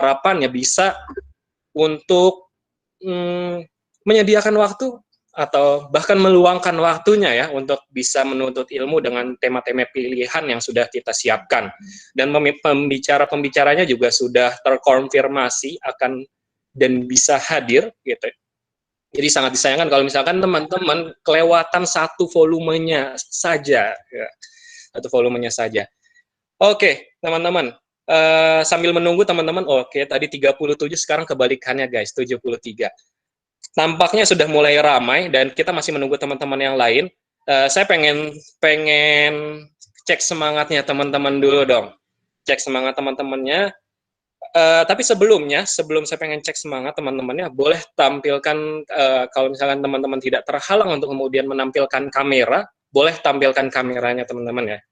harapannya bisa untuk menyediakan waktu atau bahkan meluangkan waktunya ya untuk bisa menuntut ilmu dengan tema-tema pilihan yang sudah kita siapkan, dan pembicaranya juga sudah terkonfirmasi akan dan bisa hadir gitu. Jadi sangat disayangkan kalau misalkan teman-teman kelewatan satu volumenya saja ya. Satu volumenya saja. Oke, teman-teman. Sambil menunggu teman-teman, oke, tadi 37, sekarang kebalikannya guys, 73. Tampaknya sudah mulai ramai dan kita masih menunggu teman-teman yang lain. Saya pengen cek semangatnya teman-teman dulu dong. Cek semangat teman-temannya. Tapi sebelum saya pengen cek semangat teman-temannya, boleh tampilkan kalau misalkan teman-teman tidak terhalang untuk kemudian menampilkan kamera, boleh tampilkan kameranya teman-teman ya.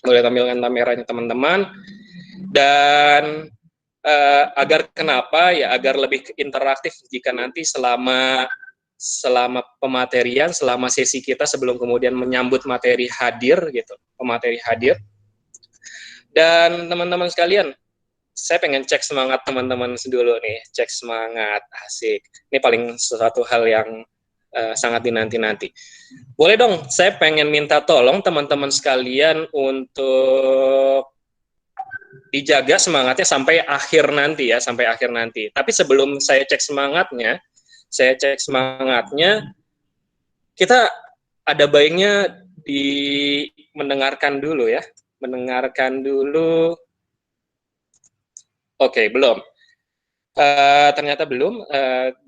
Boleh tampilkan kameranya teman-teman. Dan agar kenapa ya, agar lebih interaktif jika nanti selama pematerian, selama sesi kita sebelum kemudian menyambut materi hadir gitu, pemateri hadir. Dan teman-teman sekalian, saya pengen cek semangat teman-teman dulu nih, cek semangat, asik. Ini paling sesuatu hal yang sangat dinanti-nanti. Boleh dong, saya pengen minta tolong teman-teman sekalian untuk dijaga semangatnya sampai akhir nanti ya, sampai akhir nanti. Tapi sebelum saya cek semangatnya, kita ada baiknya mendengarkan dulu ya, mendengarkan dulu. Oke, belum. Ternyata belum.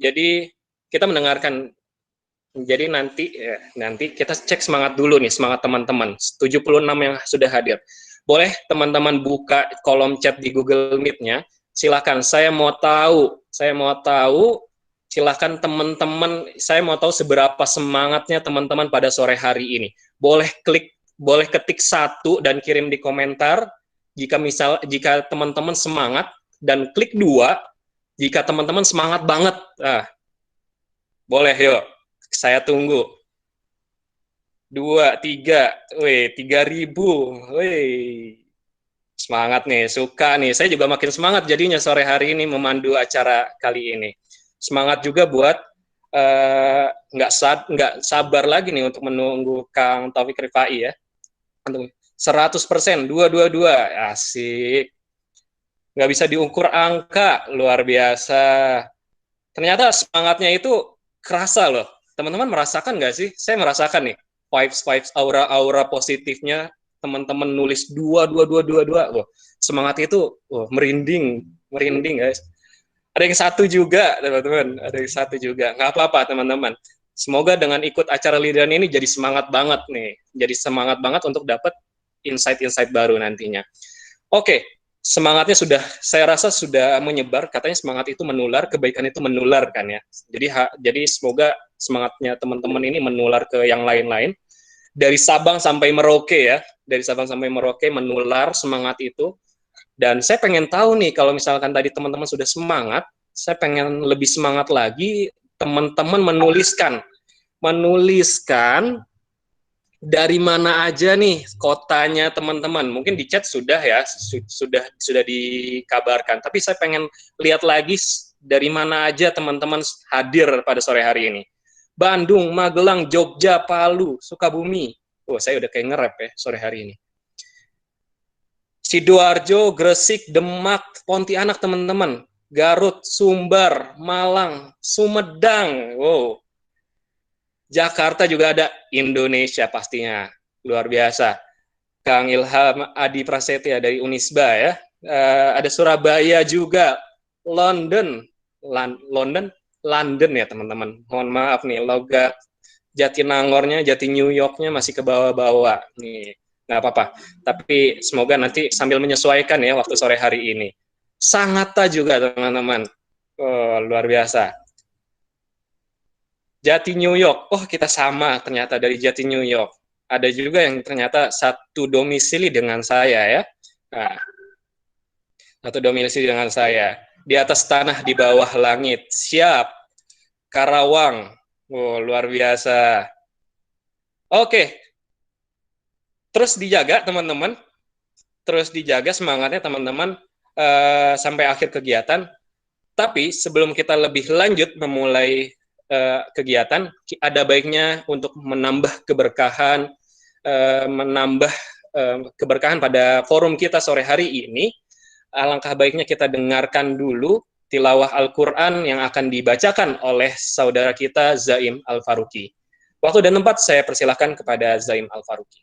Jadi kita mendengarkan. Jadi nanti kita cek semangat dulu nih, semangat teman-teman. 76 yang sudah hadir. Boleh teman-teman buka kolom chat di Google Meet-nya. Silakan, saya mau tahu, silakan teman-teman, saya mau tahu seberapa semangatnya teman-teman pada sore hari ini. Boleh ketik 1 dan kirim di komentar jika teman-teman semangat, dan klik 2 jika teman-teman semangat banget. Boleh, yuk. Saya tunggu. 2, 3, 3.000, semangat nih, suka nih. Saya juga makin semangat jadinya sore hari ini memandu acara kali ini. Semangat juga buat nggak sabar lagi nih untuk menunggu Kang Taufik Rifai ya. 100%, 222, asik. Nggak bisa diukur angka, luar biasa. Ternyata semangatnya itu kerasa loh. Teman-teman merasakan nggak sih? Saya merasakan nih, vibes, aura positifnya teman-teman nulis 22222. Loh, semangat itu merinding guys. Ada yang 1 juga, teman-teman. Ada yang 1 juga. Nggak apa-apa, teman-teman. Semoga dengan ikut acara Lidan ini jadi semangat banget nih. Jadi semangat banget untuk dapat insight-insight baru nantinya. Oke, semangatnya saya rasa sudah menyebar. Katanya semangat itu menular, kebaikan itu menular kan ya. Jadi semoga semangatnya teman-teman ini menular ke yang lain-lain. Dari Sabang sampai Merauke ya, dari Sabang sampai Merauke menular semangat itu. Dan saya pengen tahu nih, kalau misalkan tadi teman-teman sudah semangat, saya pengen lebih semangat lagi, teman-teman menuliskan dari mana aja nih kotanya teman-teman. Mungkin di chat sudah ya, sudah dikabarkan. Tapi saya pengen lihat lagi dari mana aja teman-teman hadir pada sore hari ini. Bandung, Magelang, Jogja, Palu, Sukabumi. Saya udah kayak nge-rap ya sore hari ini. Sidoarjo, Gresik, Demak, Pontianak teman-teman. Garut, Sumbar, Malang, Sumedang. Wow. Jakarta juga ada, Indonesia pastinya, luar biasa. Kang Ilham Adi Prasetya dari Unisba ya. Ada Surabaya juga, London ya teman-teman. Mohon maaf nih, logat Jatinangornya, Jati New Yorknya masih ke bawah-bawah nih. Nggak apa-apa. Tapi semoga nanti sambil menyesuaikan ya waktu sore hari ini. Sangatta juga teman-teman. Luar biasa. Jati New York, kita sama ternyata dari Jati New York. Ada juga yang ternyata satu domisili dengan saya ya. Nah, satu domisili dengan saya. Di atas tanah, di bawah langit. Siap. Karawang. Luar biasa. Oke. Terus dijaga teman-teman. Terus dijaga semangatnya teman-teman. sampai akhir kegiatan. Tapi sebelum kita lebih lanjut memulai kegiatan, ada baiknya untuk menambah keberkahan, menambah keberkahan pada forum kita sore hari ini. Alangkah baiknya kita dengarkan dulu tilawah Al-Quran yang akan dibacakan oleh saudara kita Zaim Al-Faruqi. Waktu dan tempat saya persilahkan kepada Zaim Al-Faruqi.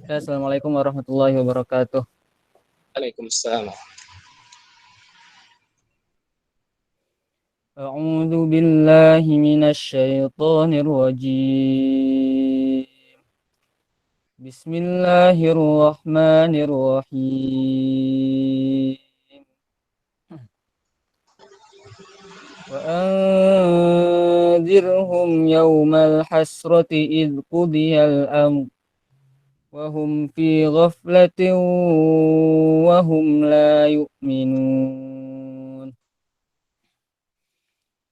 Assalamualaikum warahmatullahi wabarakatuh. Waalaikumsalam. A'udzu billahi minasy syaithanir rajim. Bismillahirrahmanirrahim. Wa anzirhum yawmal hasrati idh qudiyal amr wa hum fi ghaflatin wa hum la yu'minun.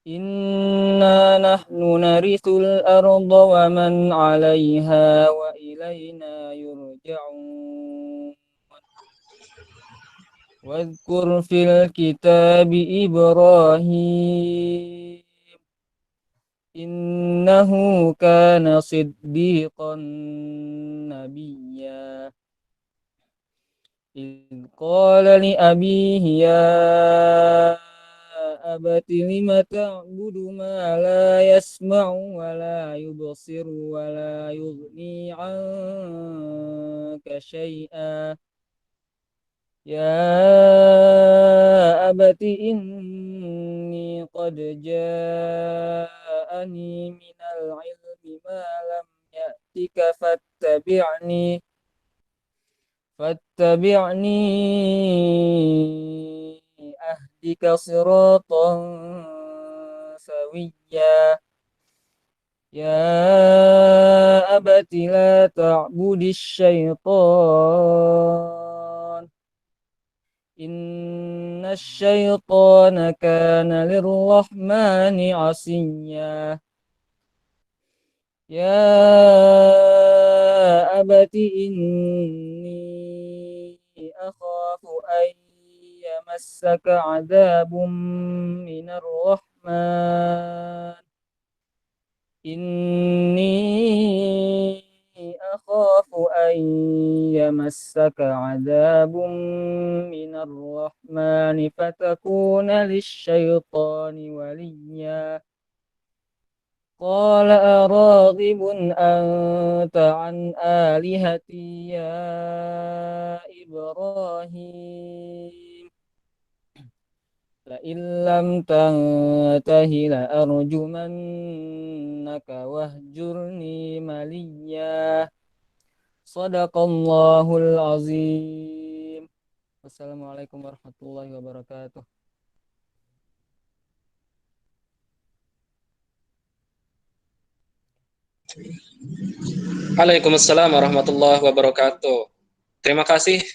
Inna nahnu narithul arda wa man 'alaiha wa ilaina yurja'un. Wadhkur fil kitabi Ibrahim innahu kana siddiqan nabiyya. Idh qala li abihi ya abati lima ta'budu ma la yasma'u wa la yubsiru wa la yughni 'anka syai'a. Ya abati inni qad ja'ani minal ilmi ma lam ya'tika fattabi'ni ahdika siratan sawiyya. Ya abati la ta'budis syaitan inna syaitana kana lirrahmani asiyya. Ya abati inni akhafu an yamassaka adzabun minar rahman. Inni akhafu an yamassaka 'adzabun minar rahmani fatakuna lisyaitani waliyya. Qala araghibun anta an alihati ya Ibrahim. La illam tantahi la arjumannaka wahjurni maliyya. Shadaqallahul azim. Wassalamualaikum warahmatullahi wabarakatuh. Waalaikumsalam warahmatullahi wabarakatuh. Terima kasih.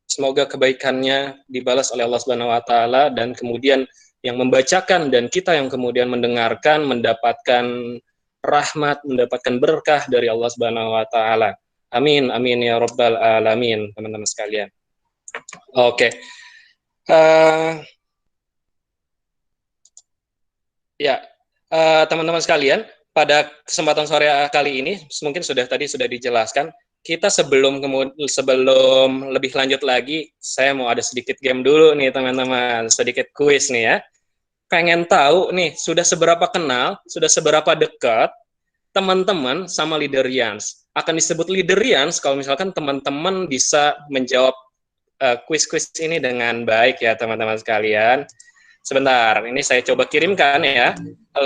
Semoga kebaikannya dibalas oleh Allah Subhanahu wa taala, dan kemudian yang membacakan dan kita yang kemudian mendengarkan mendapatkan rahmat, mendapatkan berkah dari Allah Subhanahu wa taala. Amin amin ya rabbal alamin, teman-teman sekalian. Oke. Teman-teman sekalian, pada kesempatan sore kali ini mungkin sudah dijelaskan. Kita sebelum lebih lanjut lagi, saya mau ada sedikit game dulu nih teman-teman, sedikit kuis nih ya. Pengen tahu nih, sudah seberapa kenal, sudah seberapa dekat teman-teman sama Leaderians. Akan disebut Leaderians kalau misalkan teman-teman bisa menjawab kuis-kuis ini dengan baik ya teman-teman sekalian. Sebentar, ini saya coba kirimkan ya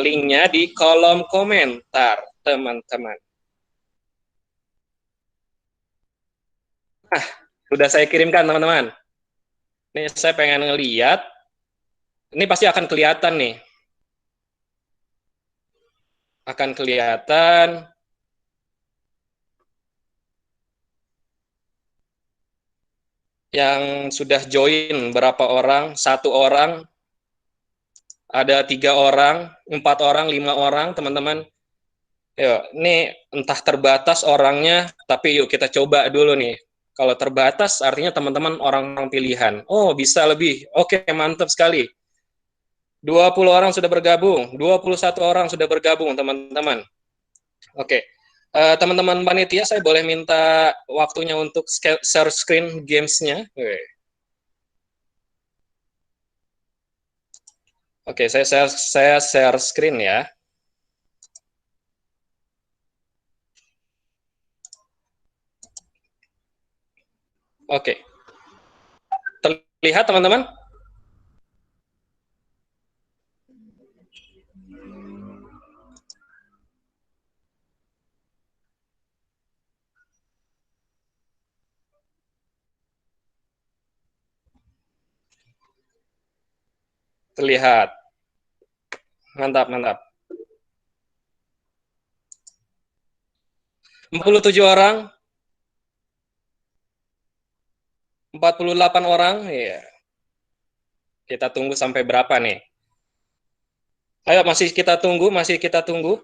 linknya di kolom komentar teman-teman. Sudah saya kirimkan teman-teman. Ini saya pengen ngeliat. Ini pasti akan kelihatan nih. Akan kelihatan. Yang sudah join berapa orang? 1 orang. Ada 3 orang, 4 orang, 5 orang teman-teman. Yuk, ini entah terbatas orangnya, tapi yuk kita coba dulu nih. Kalau terbatas artinya teman-teman orang-orang pilihan. Oh, bisa lebih. Oke, mantap sekali. 20 orang sudah bergabung, 21 orang sudah bergabung, teman-teman. Oke. Teman-teman panitia, saya boleh minta waktunya untuk share screen games-nya. Oke, saya share screen ya. Oke. Terlihat, teman-teman? Terlihat. Mantap, mantap. 47 orang, 48 orang, ya. Kita tunggu sampai berapa nih? Ayo, masih kita tunggu, masih kita tunggu.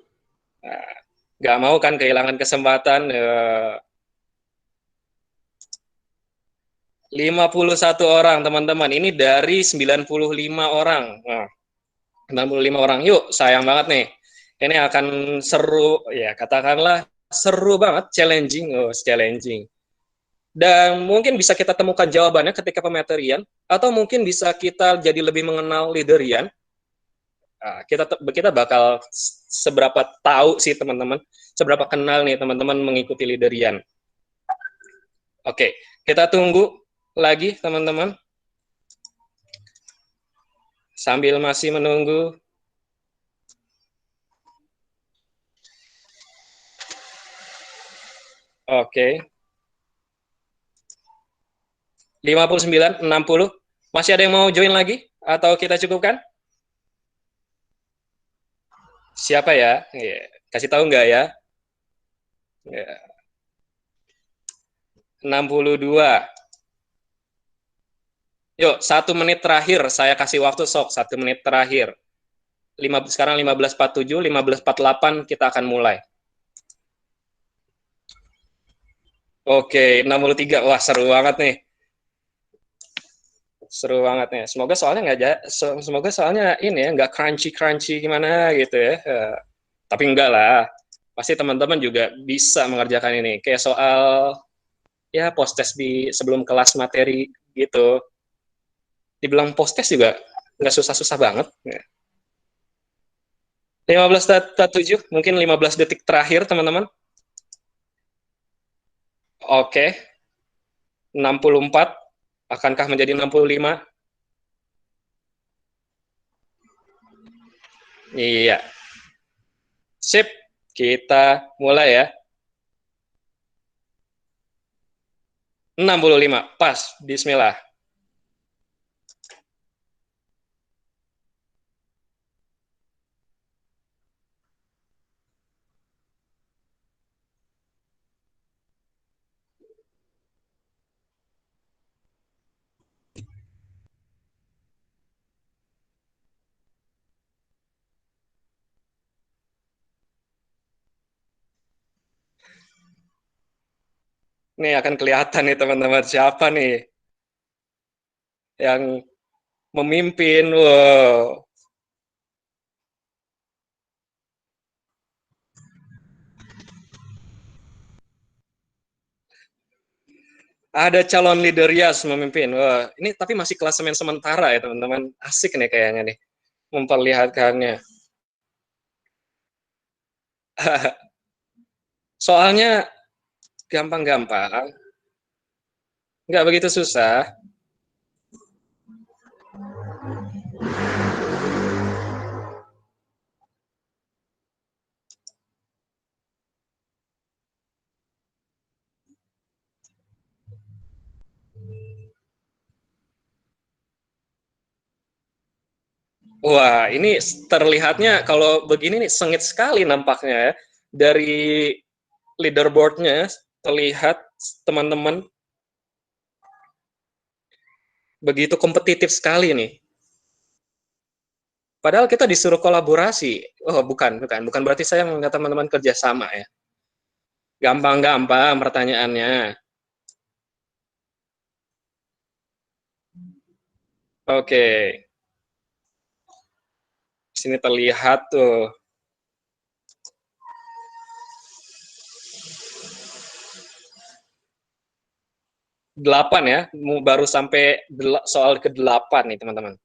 Nah, nggak mau kan kehilangan kesempatan. 51 orang, teman-teman. Ini dari 95 orang. Nah, 95 orang. Yuk, sayang banget nih. Ini akan seru, ya katakanlah seru banget, challenging. Oh, challenging. Dan mungkin bisa kita temukan jawabannya ketika pematerian, atau mungkin bisa kita jadi lebih mengenal leader Rian. Nah, kita bakal seberapa tahu sih teman-teman, seberapa kenal nih teman-teman mengikuti leader Rian. Oke, kita tunggu lagi teman-teman. Sambil masih menunggu. Oke. 59, 60. Masih ada yang mau join lagi? Atau kita cukupkan? Siapa ya? Yeah. Kasih tahu nggak ya? Yeah. 62. Yuk, 1 menit terakhir. Saya kasih waktu sok, 1 menit terakhir. Sekarang 15.47, 15.48 kita akan mulai. Oke, 63. Wah, seru banget nih. Seru banget nih. Semoga soalnya ini ya nggak crunchy gimana gitu ya. Tapi enggak lah. Pasti teman-teman juga bisa mengerjakan ini. Kayak soal ya post test di sebelum kelas materi gitu. Dibilang post test juga nggak susah-susah banget. 15.7, mungkin 15 detik terakhir teman-teman. Oke, 64. Akankah menjadi 65? Iya. Sip, kita mulai ya. 65, pas, bismillah. Nih akan kelihatan nih teman-teman siapa nih yang memimpin. Wow. Ada calon leader Yas memimpin. Wah, ini tapi masih klasemen sementara ya teman-teman. Asik nih kayaknya nih memperlihatkannya. Soalnya gampang-gampang, nggak begitu susah. Wah, ini terlihatnya kalau begini nih sengit sekali nampaknya ya. Dari leaderboardnya terlihat teman-teman begitu kompetitif sekali nih. Padahal kita disuruh kolaborasi. Oh, bukan berarti saya mengatakan teman-teman kerjasama ya. Gampang-gampang pertanyaannya. Oke. Sini terlihat tuh. 8 ya, baru sampai soal ke-8 nih teman-teman.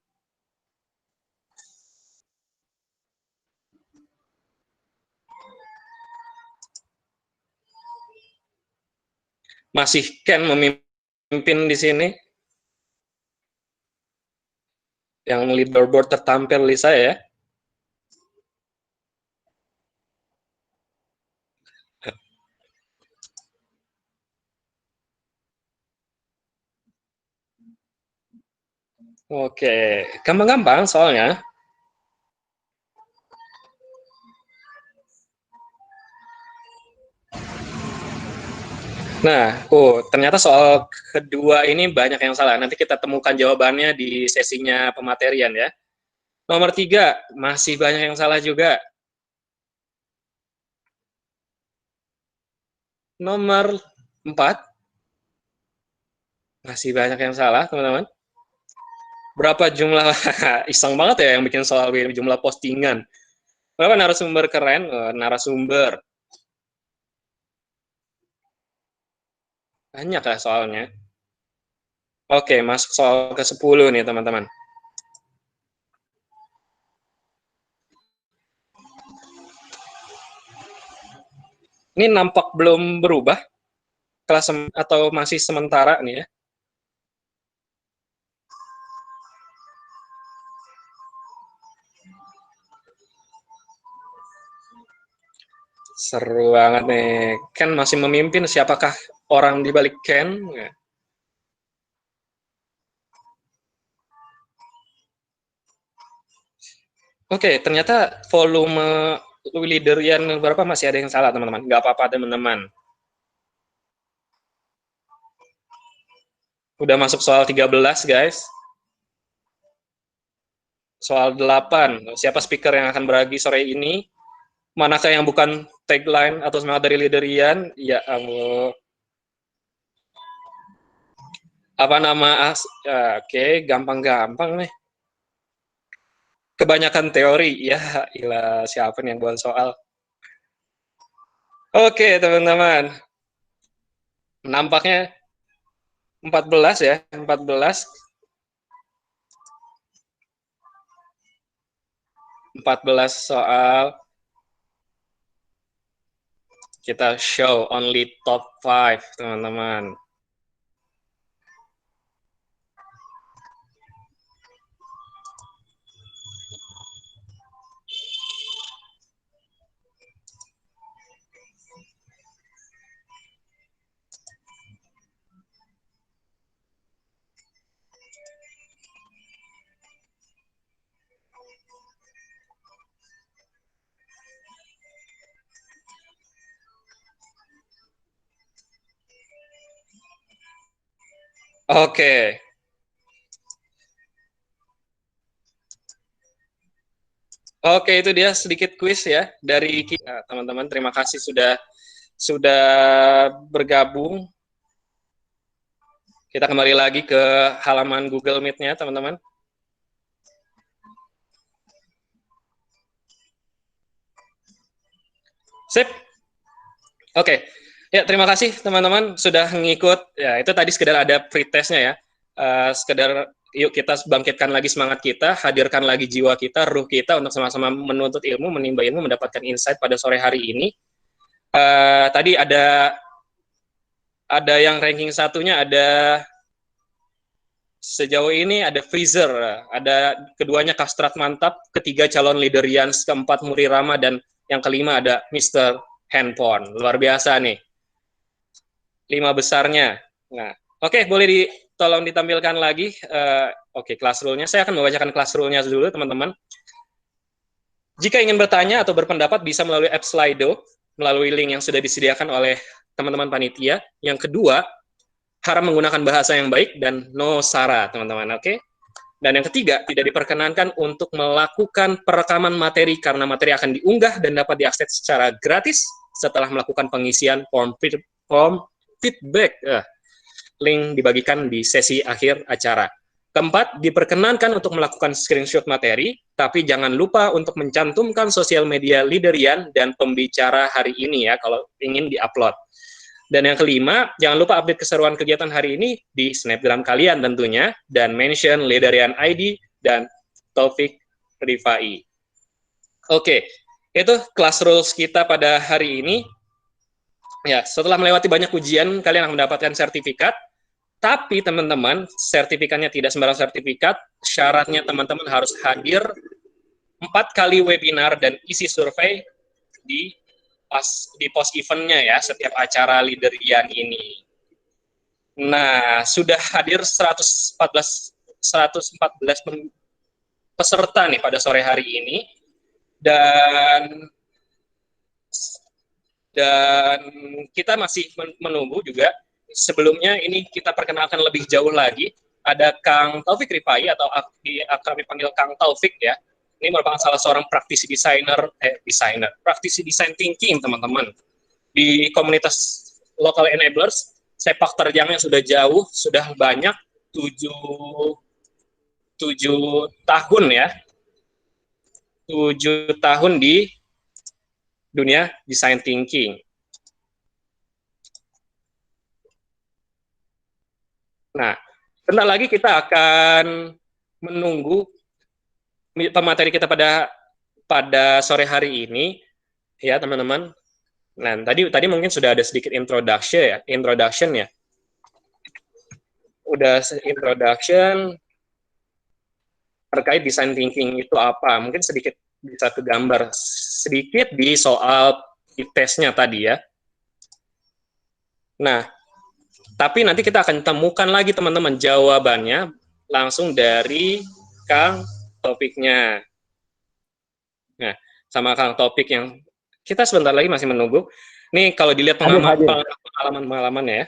Masih Ken memimpin di sini. Yang leaderboard tertampil di saya ya. Oke, gampang-gampang soalnya. Nah, ternyata soal kedua ini banyak yang salah. Nanti kita temukan jawabannya di sesinya pematerian ya. Nomor 3, masih banyak yang salah juga. Nomor 4, masih banyak yang salah, teman-teman. Berapa jumlah, iseng banget ya yang bikin soal jumlah postingan. Berapa narasumber keren? Narasumber. Banyak lah soalnya. Oke, masuk soal ke-10 nih, teman-teman. Ini nampak belum berubah kelas atau masih sementara nih ya. Seru banget nih. Ken masih memimpin, siapakah orang di balik Ken? Oke, ternyata volume leaderian berapa masih ada yang salah, teman-teman. Nggak apa-apa, teman-teman. Udah masuk soal 13, guys. Soal 8, siapa speaker yang akan beragi sore ini? Manakah yang bukan tagline atau semangat dari leaderian? Ya ampun. Apa nama oke, gampang-gampang nih. Kebanyakan teori, ya ilah siapa nih yang buat soal. Oke, teman-teman. Nampaknya 14 ya, 14. 14 soal. Kita show only top 5, teman-teman. Oke. Oke, itu dia sedikit kuis ya dari kita, teman-teman. Terima kasih sudah bergabung. Kita kembali lagi ke halaman Google Meet-nya, teman-teman. Sip. Oke. Ya, terima kasih teman-teman sudah mengikut. Ya, itu tadi sekedar ada pretestnya ya. Sekedar yuk kita bangkitkan lagi semangat kita, hadirkan lagi jiwa kita, ruh kita untuk sama-sama menuntut ilmu, menimba ilmu, mendapatkan insight pada sore hari ini. Tadi ada yang ranking satunya, ada sejauh ini ada Freezer, ada keduanya Kastrat Mantap, ketiga calon leader Yans, keempat Muri Rama, dan yang kelima ada Mr. Handphone. Luar biasa nih. 5 besarnya. Nah, oke, boleh tolong ditampilkan lagi. Oke, class rule-nya. Saya akan membacakan class rule-nya dulu, teman-teman. Jika ingin bertanya atau berpendapat, bisa melalui app Slido, melalui link yang sudah disediakan oleh teman-teman panitia. Yang kedua, harap menggunakan bahasa yang baik dan no sara, teman-teman. Oke? Dan yang ketiga, tidak diperkenankan untuk melakukan perekaman materi karena materi akan diunggah dan dapat diakses secara gratis setelah melakukan pengisian form feedback. Link dibagikan di sesi akhir acara. Keempat, diperkenankan untuk melakukan screenshot materi, tapi jangan lupa untuk mencantumkan sosial media leaderian dan pembicara hari ini ya, kalau ingin diupload. Dan yang kelima, jangan lupa update keseruan kegiatan hari ini di Snapgram kalian tentunya, dan mention leaderian ID dan Taufik Rifai. Oke, itu class rules kita pada hari ini. Ya, setelah melewati banyak ujian, kalian akan mendapatkan sertifikat. Tapi teman-teman, sertifikatnya tidak sembarang sertifikat, syaratnya teman-teman harus hadir 4 kali webinar dan isi survei di post eventnya ya, setiap acara leaderian ini. Nah, sudah hadir 114 peserta nih pada sore hari ini, dan kita masih menunggu juga. Sebelumnya ini kita perkenalkan lebih jauh lagi, ada Kang Taufik Rifai atau kami panggil Kang Taufik ya. Ini merupakan salah seorang praktisi praktisi design thinking teman-teman di komunitas local enablers. Sepak terjangnya sudah jauh, sudah banyak, 7 tahun ya, 7 tahun di dunia design thinking. Nah, bentar lagi kita akan menunggu pemateri kita pada sore hari ini, ya teman-teman. Nah, tadi mungkin sudah ada sedikit introduction ya. Udah introduction terkait design thinking itu apa. Mungkin sedikit bisa kegambar sedikit di soal tesnya tadi ya. Nah, tapi nanti kita akan temukan lagi teman-teman jawabannya langsung dari Kang Topiknya. Nah, sama Kang Topik yang kita sebentar lagi masih menunggu. Nih kalau dilihat pengalaman ya.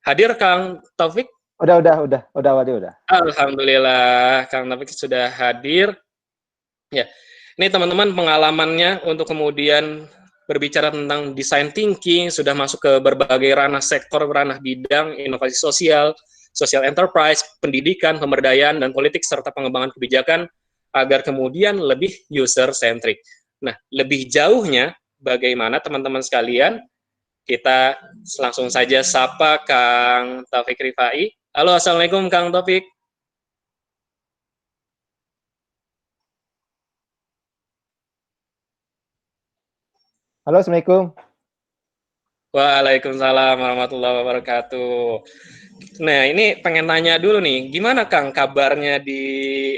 Hadir Kang Taufik? Udah, Wadi, udah. Alhamdulillah, Kang Taufik sudah hadir. Ya, ini teman-teman pengalamannya untuk kemudian berbicara tentang design thinking, sudah masuk ke berbagai ranah sektor, ranah bidang, inovasi sosial, social enterprise, pendidikan, pemberdayaan, dan politik, serta pengembangan kebijakan, agar kemudian lebih user-centric. Nah, lebih jauhnya, bagaimana teman-teman sekalian, kita langsung saja sapa Kang Taufik Rifai. Halo, Assalamualaikum Kang Taufik. Halo, Assalamualaikum. Waalaikumsalam warahmatullahi wabarakatuh. Nah, ini pengen nanya dulu nih, gimana Kang kabarnya di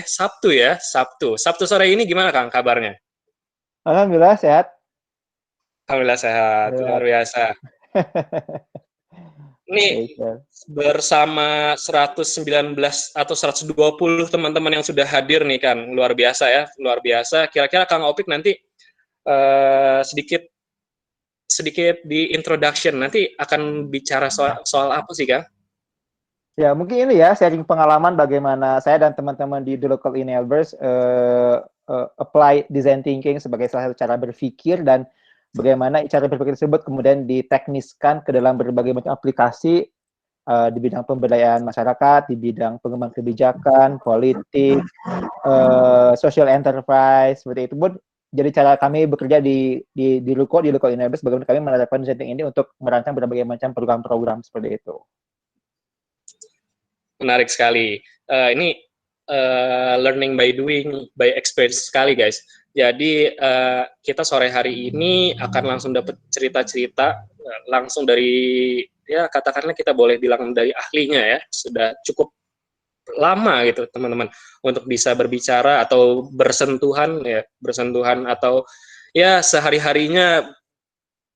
Sabtu ya? Sabtu sore ini gimana Kang kabarnya? Alhamdulillah sehat. Alhamdulillah sehat, luar biasa. Ini bersama 119 atau 120 teman-teman yang sudah hadir nih kan, luar biasa ya, luar biasa. Kira-kira Kang Opik nanti sedikit di introduction, nanti akan bicara soal apa sih Kang? Ya, mungkin ini ya, sharing pengalaman bagaimana saya dan teman-teman di The Local Enablers apply design thinking sebagai salah satu cara berpikir, dan bagaimana cara berpikir tersebut kemudian ditekniskan ke dalam berbagai macam aplikasi di bidang pemberdayaan masyarakat, di bidang pengembangan kebijakan, politik, social enterprise, seperti itu pun jadi cara kami bekerja di Local Enablers, bagaimana kami menerapkan design thinking ini untuk merancang berbagai macam program-program seperti itu. Menarik sekali. Ini learning by doing, by experience sekali guys. Jadi kita sore hari ini akan langsung dapat cerita-cerita langsung dari, ya katakanlah kita boleh bilang dari ahlinya ya, sudah cukup lama gitu teman-teman untuk bisa berbicara atau bersentuhan atau ya sehari-harinya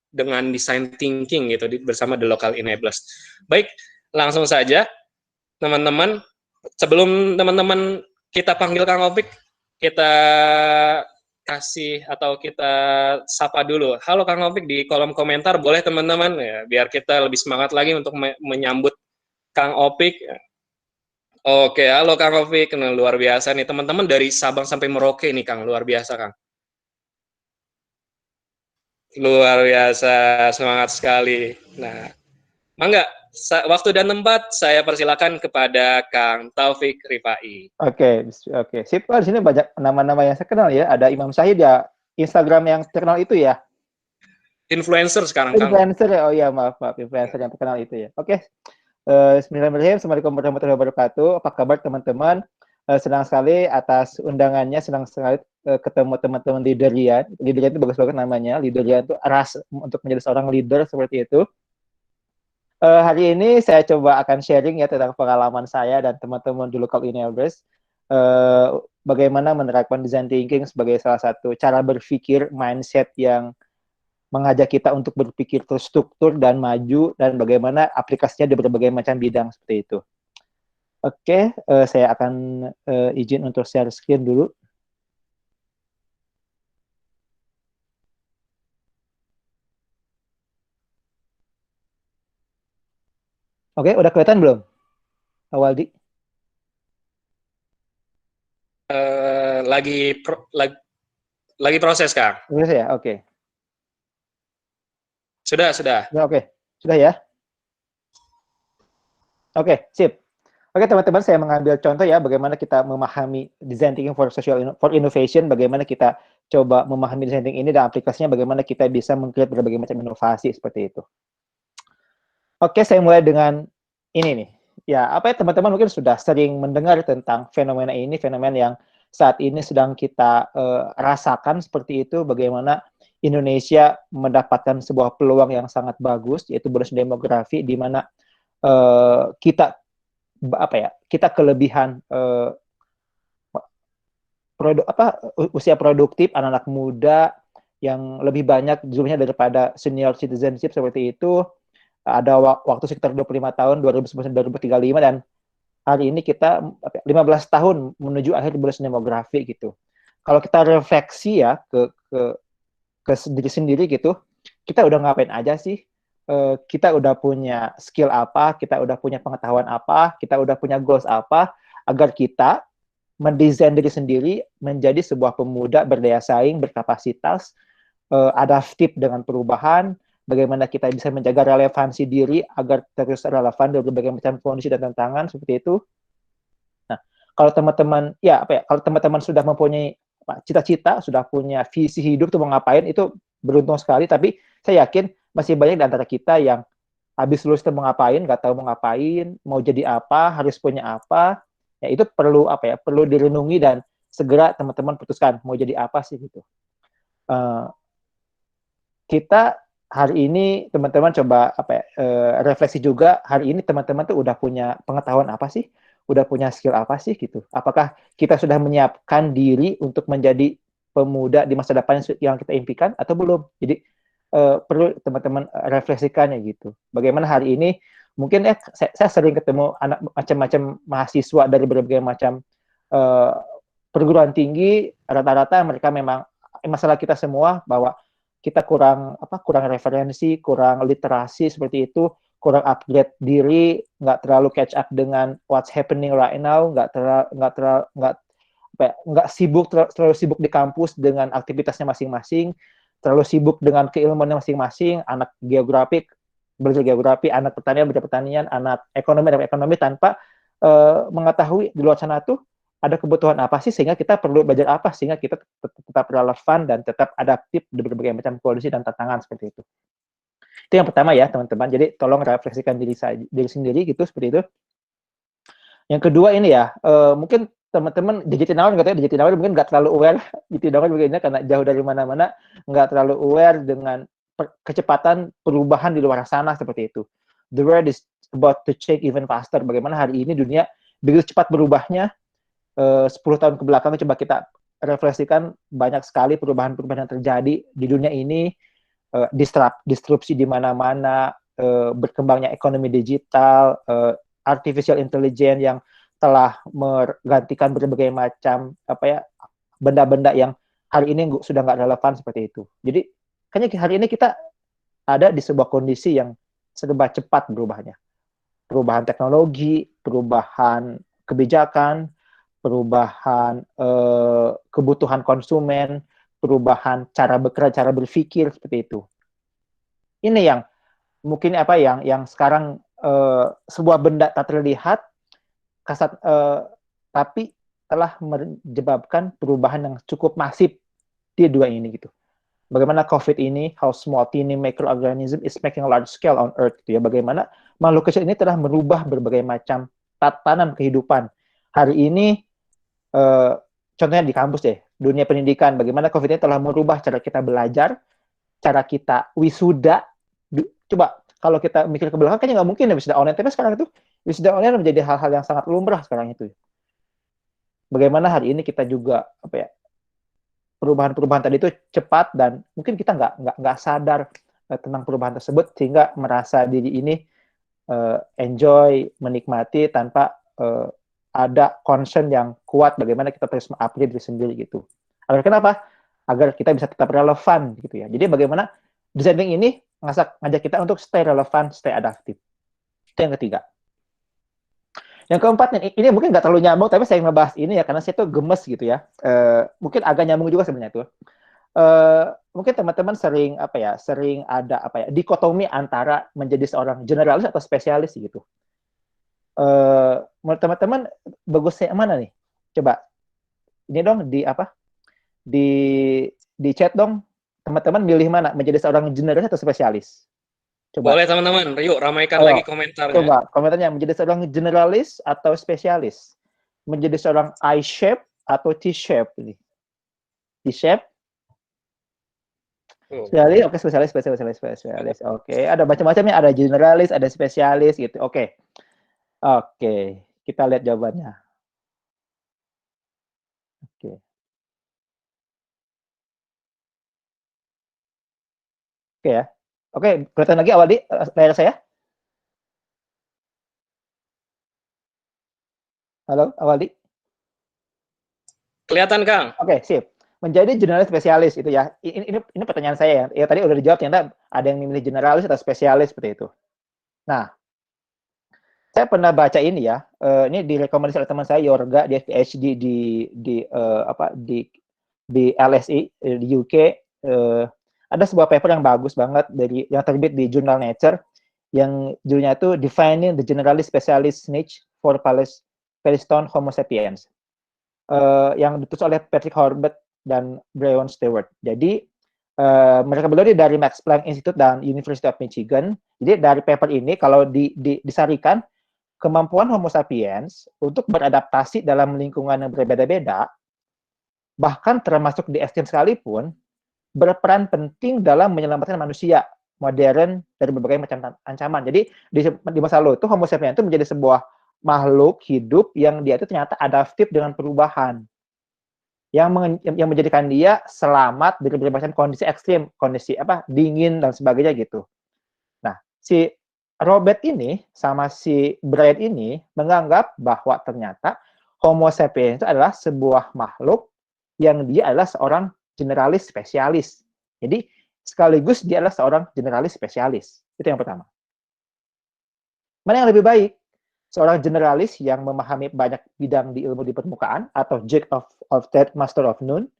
dengan design thinking gitu bersama The Local Enablers. Baik, langsung saja teman-teman, sebelum teman-teman kita panggil Kang Opik, kita kasih atau kita sapa dulu. Halo Kang Opik di kolom komentar, boleh teman-teman ya, biar kita lebih semangat lagi untuk menyambut Kang Opik. Oke, halo Kang Taufik, nah, luar biasa nih teman-teman dari Sabang sampai Merauke nih Kang, luar biasa Kang. Luar biasa, semangat sekali. Nah, mangga, waktu dan tempat saya persilakan kepada Kang Taufik Rifai. Oke, sip. Oh, di sini banyak nama-nama yang saya kenal ya. Ada Imam Syahid ya, Instagram yang terkenal itu ya. Influencer sekarang Kang. Influencer ya, oh iya maaf, influencer yang terkenal itu ya. Oke, Bismillahirrahmanirrahim. Assalamualaikum warahmatullahi wabarakatuh. Apa kabar teman-teman? Senang sekali atas undangannya, senang sekali ketemu teman-teman leader Rian. Leader Rian itu bagus banget namanya. Leader Rian itu ras untuk menjadi seorang leader seperti itu. Hari ini saya coba akan sharing ya tentang pengalaman saya dan teman-teman di local enablers. Bagaimana menerapkan design thinking sebagai salah satu cara berpikir mindset yang mengajak kita untuk berpikir terstruktur dan maju dan bagaimana aplikasinya di berbagai macam bidang seperti itu. Oke, saya akan izin untuk share screen dulu. Oke, udah kelihatan belum, Waldi? Lagi proses Kang. Bisa ya, oke. Sudah. Ya, oke, sudah ya. Oke, sip. Oke teman-teman, saya mengambil contoh ya bagaimana kita memahami design thinking for innovation, bagaimana kita coba memahami design thinking ini dan aplikasinya, bagaimana kita bisa meng-create berbagai macam inovasi seperti itu. Oke, saya mulai dengan ini nih. Ya, apa ya teman-teman mungkin sudah sering mendengar tentang fenomena ini, fenomena yang saat ini sedang kita rasakan seperti itu, bagaimana Indonesia mendapatkan sebuah peluang yang sangat bagus, yaitu bonus demografi, di mana kita kelebihan usia produktif anak-anak muda yang lebih banyak jumlahnya daripada senior citizenship seperti itu. Ada waktu sekitar 25 tahun 2019-2035 dan hari ini kita 15 tahun menuju akhir bonus demografi gitu. Kalau kita refleksi ya ke diri sendiri gitu, kita udah ngapain aja sih? Kita udah punya skill apa, kita udah punya pengetahuan apa, kita udah punya goals apa, agar kita mendesain diri sendiri menjadi sebuah pemuda berdaya saing, berkapasitas, adaptif dengan perubahan, bagaimana kita bisa menjaga relevansi diri agar terus relevan dari berbagai macam kondisi dan tantangan seperti itu. Nah, kalau teman-teman kalau teman-teman sudah mempunyai cita-cita, sudah punya visi hidup tuh mau ngapain, itu beruntung sekali. Tapi saya yakin masih banyak di antara kita yang habis lulus itu mau ngapain, nggak tahu mau ngapain, mau jadi apa, harus punya apa. Ya itu perlu direnungi dan segera teman-teman putuskan mau jadi apa sih gitu. Kita hari ini teman-teman coba refleksi juga, hari ini teman-teman tuh udah punya pengetahuan apa sih, udah punya skill apa sih gitu. Apakah kita sudah menyiapkan diri untuk menjadi pemuda di masa depan yang kita impikan atau belum? Jadi perlu teman-teman refleksikannya gitu. Bagaimana hari ini mungkin saya sering ketemu anak macam-macam mahasiswa dari berbagai macam perguruan tinggi, rata-rata mereka memang masalah kita semua bahwa kita kurang referensi, kurang literasi seperti itu, kurang upgrade diri, nggak terlalu catch up dengan what's happening right now, nggak terlalu sibuk di kampus dengan aktivitasnya masing-masing, terlalu sibuk dengan keilmuannya masing-masing, anak geografi belajar geografi, anak pertanian belajar pertanian, anak ekonomi tanpa mengetahui di luar sana tuh ada kebutuhan apa sih, sehingga kita perlu belajar apa sehingga kita tetap relevan dan tetap adaptif di berbagai macam kondisi dan tantangan seperti itu. Itu yang pertama ya teman-teman. Jadi tolong refleksikan diri sendiri gitu seperti itu. Yang kedua ini ya, mungkin teman-teman di Jatinangor mungkin nggak terlalu aware Jatinangor begini karena jauh dari mana-mana, nggak terlalu aware dengan kecepatan perubahan di luar sana seperti itu. The world is about to change even faster. Bagaimana hari ini dunia begitu cepat berubahnya. 10 tahun ke belakang coba kita refleksikan, banyak sekali perubahan-perubahan yang terjadi di dunia ini, disrupsi di mana-mana, berkembangnya ekonomi digital, artificial intelligence yang telah menggantikan berbagai macam benda-benda yang hari ini sudah nggak relevan seperti itu. Jadi kayaknya hari ini kita ada di sebuah kondisi yang serba cepat berubahnya. Perubahan teknologi, perubahan kebijakan, perubahan kebutuhan konsumen, perubahan cara bekerja, cara berpikir seperti itu. Ini yang mungkin yang sekarang sebuah benda tak terlihat kasat tapi telah menyebabkan perubahan yang cukup masif di dua ini gitu. Bagaimana COVID ini, how small tiny microorganism is making a large scale on Earth gitu ya. Bagaimana makhluk kecil ini telah merubah berbagai macam tatanan kehidupan. Hari ini contohnya di kampus deh, dunia pendidikan, bagaimana COVID ini telah merubah cara kita belajar, cara kita wisuda. Coba kalau kita mikir ke belakang kayaknya nggak mungkin ya wisuda online, tapi sekarang itu wisuda online menjadi hal-hal yang sangat lumrah sekarang itu. Bagaimana hari ini kita juga perubahan-perubahan tadi itu cepat dan mungkin kita nggak sadar tentang perubahan tersebut sehingga merasa diri ini enjoy, menikmati tanpa ada concern yang kuat bagaimana kita terus mengupgrade diri sendiri gitu. Agar kenapa? Agar kita bisa tetap relevan gitu ya. Jadi bagaimana design thinking ini ngajak kita untuk stay relevan, stay adaptif. Itu yang ketiga. Yang keempat, ini mungkin nggak terlalu nyambung, tapi saya ngebahas ini ya karena saya tuh gemes gitu ya. Mungkin agak nyambung juga sebenarnya tuh. Mungkin teman-teman sering ada dikotomi antara menjadi seorang generalis atau spesialis gitu. Menurut teman-teman bagusnya mana nih? Coba ini dong di chat dong, teman-teman milih mana, menjadi seorang generalis atau spesialis? Coba. Boleh teman-teman, yuk ramaikan lagi komentarnya. Coba komentarnya, menjadi seorang generalis atau spesialis? Menjadi seorang I-shape atau T-shape ini? T-shape? Spesialis, oke, spesialis. Oke, ada macam-macamnya, ada generalis, ada spesialis gitu. Oke, kita lihat jawabannya. Oke ya. Oke, kelihatan lagi awal di layar saya? Halo, Awaldi? Kelihatan, Kang. Oke, sip. Menjadi generalis spesialis itu ya. Ini pertanyaan saya ya. Ya tadi udah dijawab, ternyata ada yang memilih generalis atau spesialis seperti itu. Nah, saya pernah baca ini ya. Ini direkomendasi oleh teman saya Yorga, dia PhD di LSE di UK. Ada sebuah paper yang bagus banget yang terbit di jurnal Nature yang judulnya itu Defining the Generalist Specialist Niche for Palestine Homo sapiens. Yang ditulis oleh Patrick Horvath dan Brian Stewart. Jadi mereka berdua dari Max Planck Institute dan University of Michigan. Jadi dari paper ini kalau disarikan kemampuan Homo sapiens untuk beradaptasi dalam lingkungan yang berbeda-beda, bahkan termasuk di ekstrim sekalipun, berperan penting dalam menyelamatkan manusia modern dari berbagai macam ancaman. Jadi di masa lalu itu Homo sapiens itu menjadi sebuah makhluk hidup yang dia itu ternyata adaptif dengan perubahan, yang menjadikan dia selamat dari berbagai macam kondisi ekstrim, kondisi dingin dan sebagainya gitu. Nah, si Robert ini sama si Brian ini menganggap bahwa ternyata Homo sapiens itu adalah sebuah makhluk yang dia adalah seorang generalis spesialis. Jadi sekaligus dia adalah seorang generalis spesialis. Itu yang pertama. Mana yang lebih baik? Seorang generalis yang memahami banyak bidang di ilmu di permukaan atau jack of trade, master of none,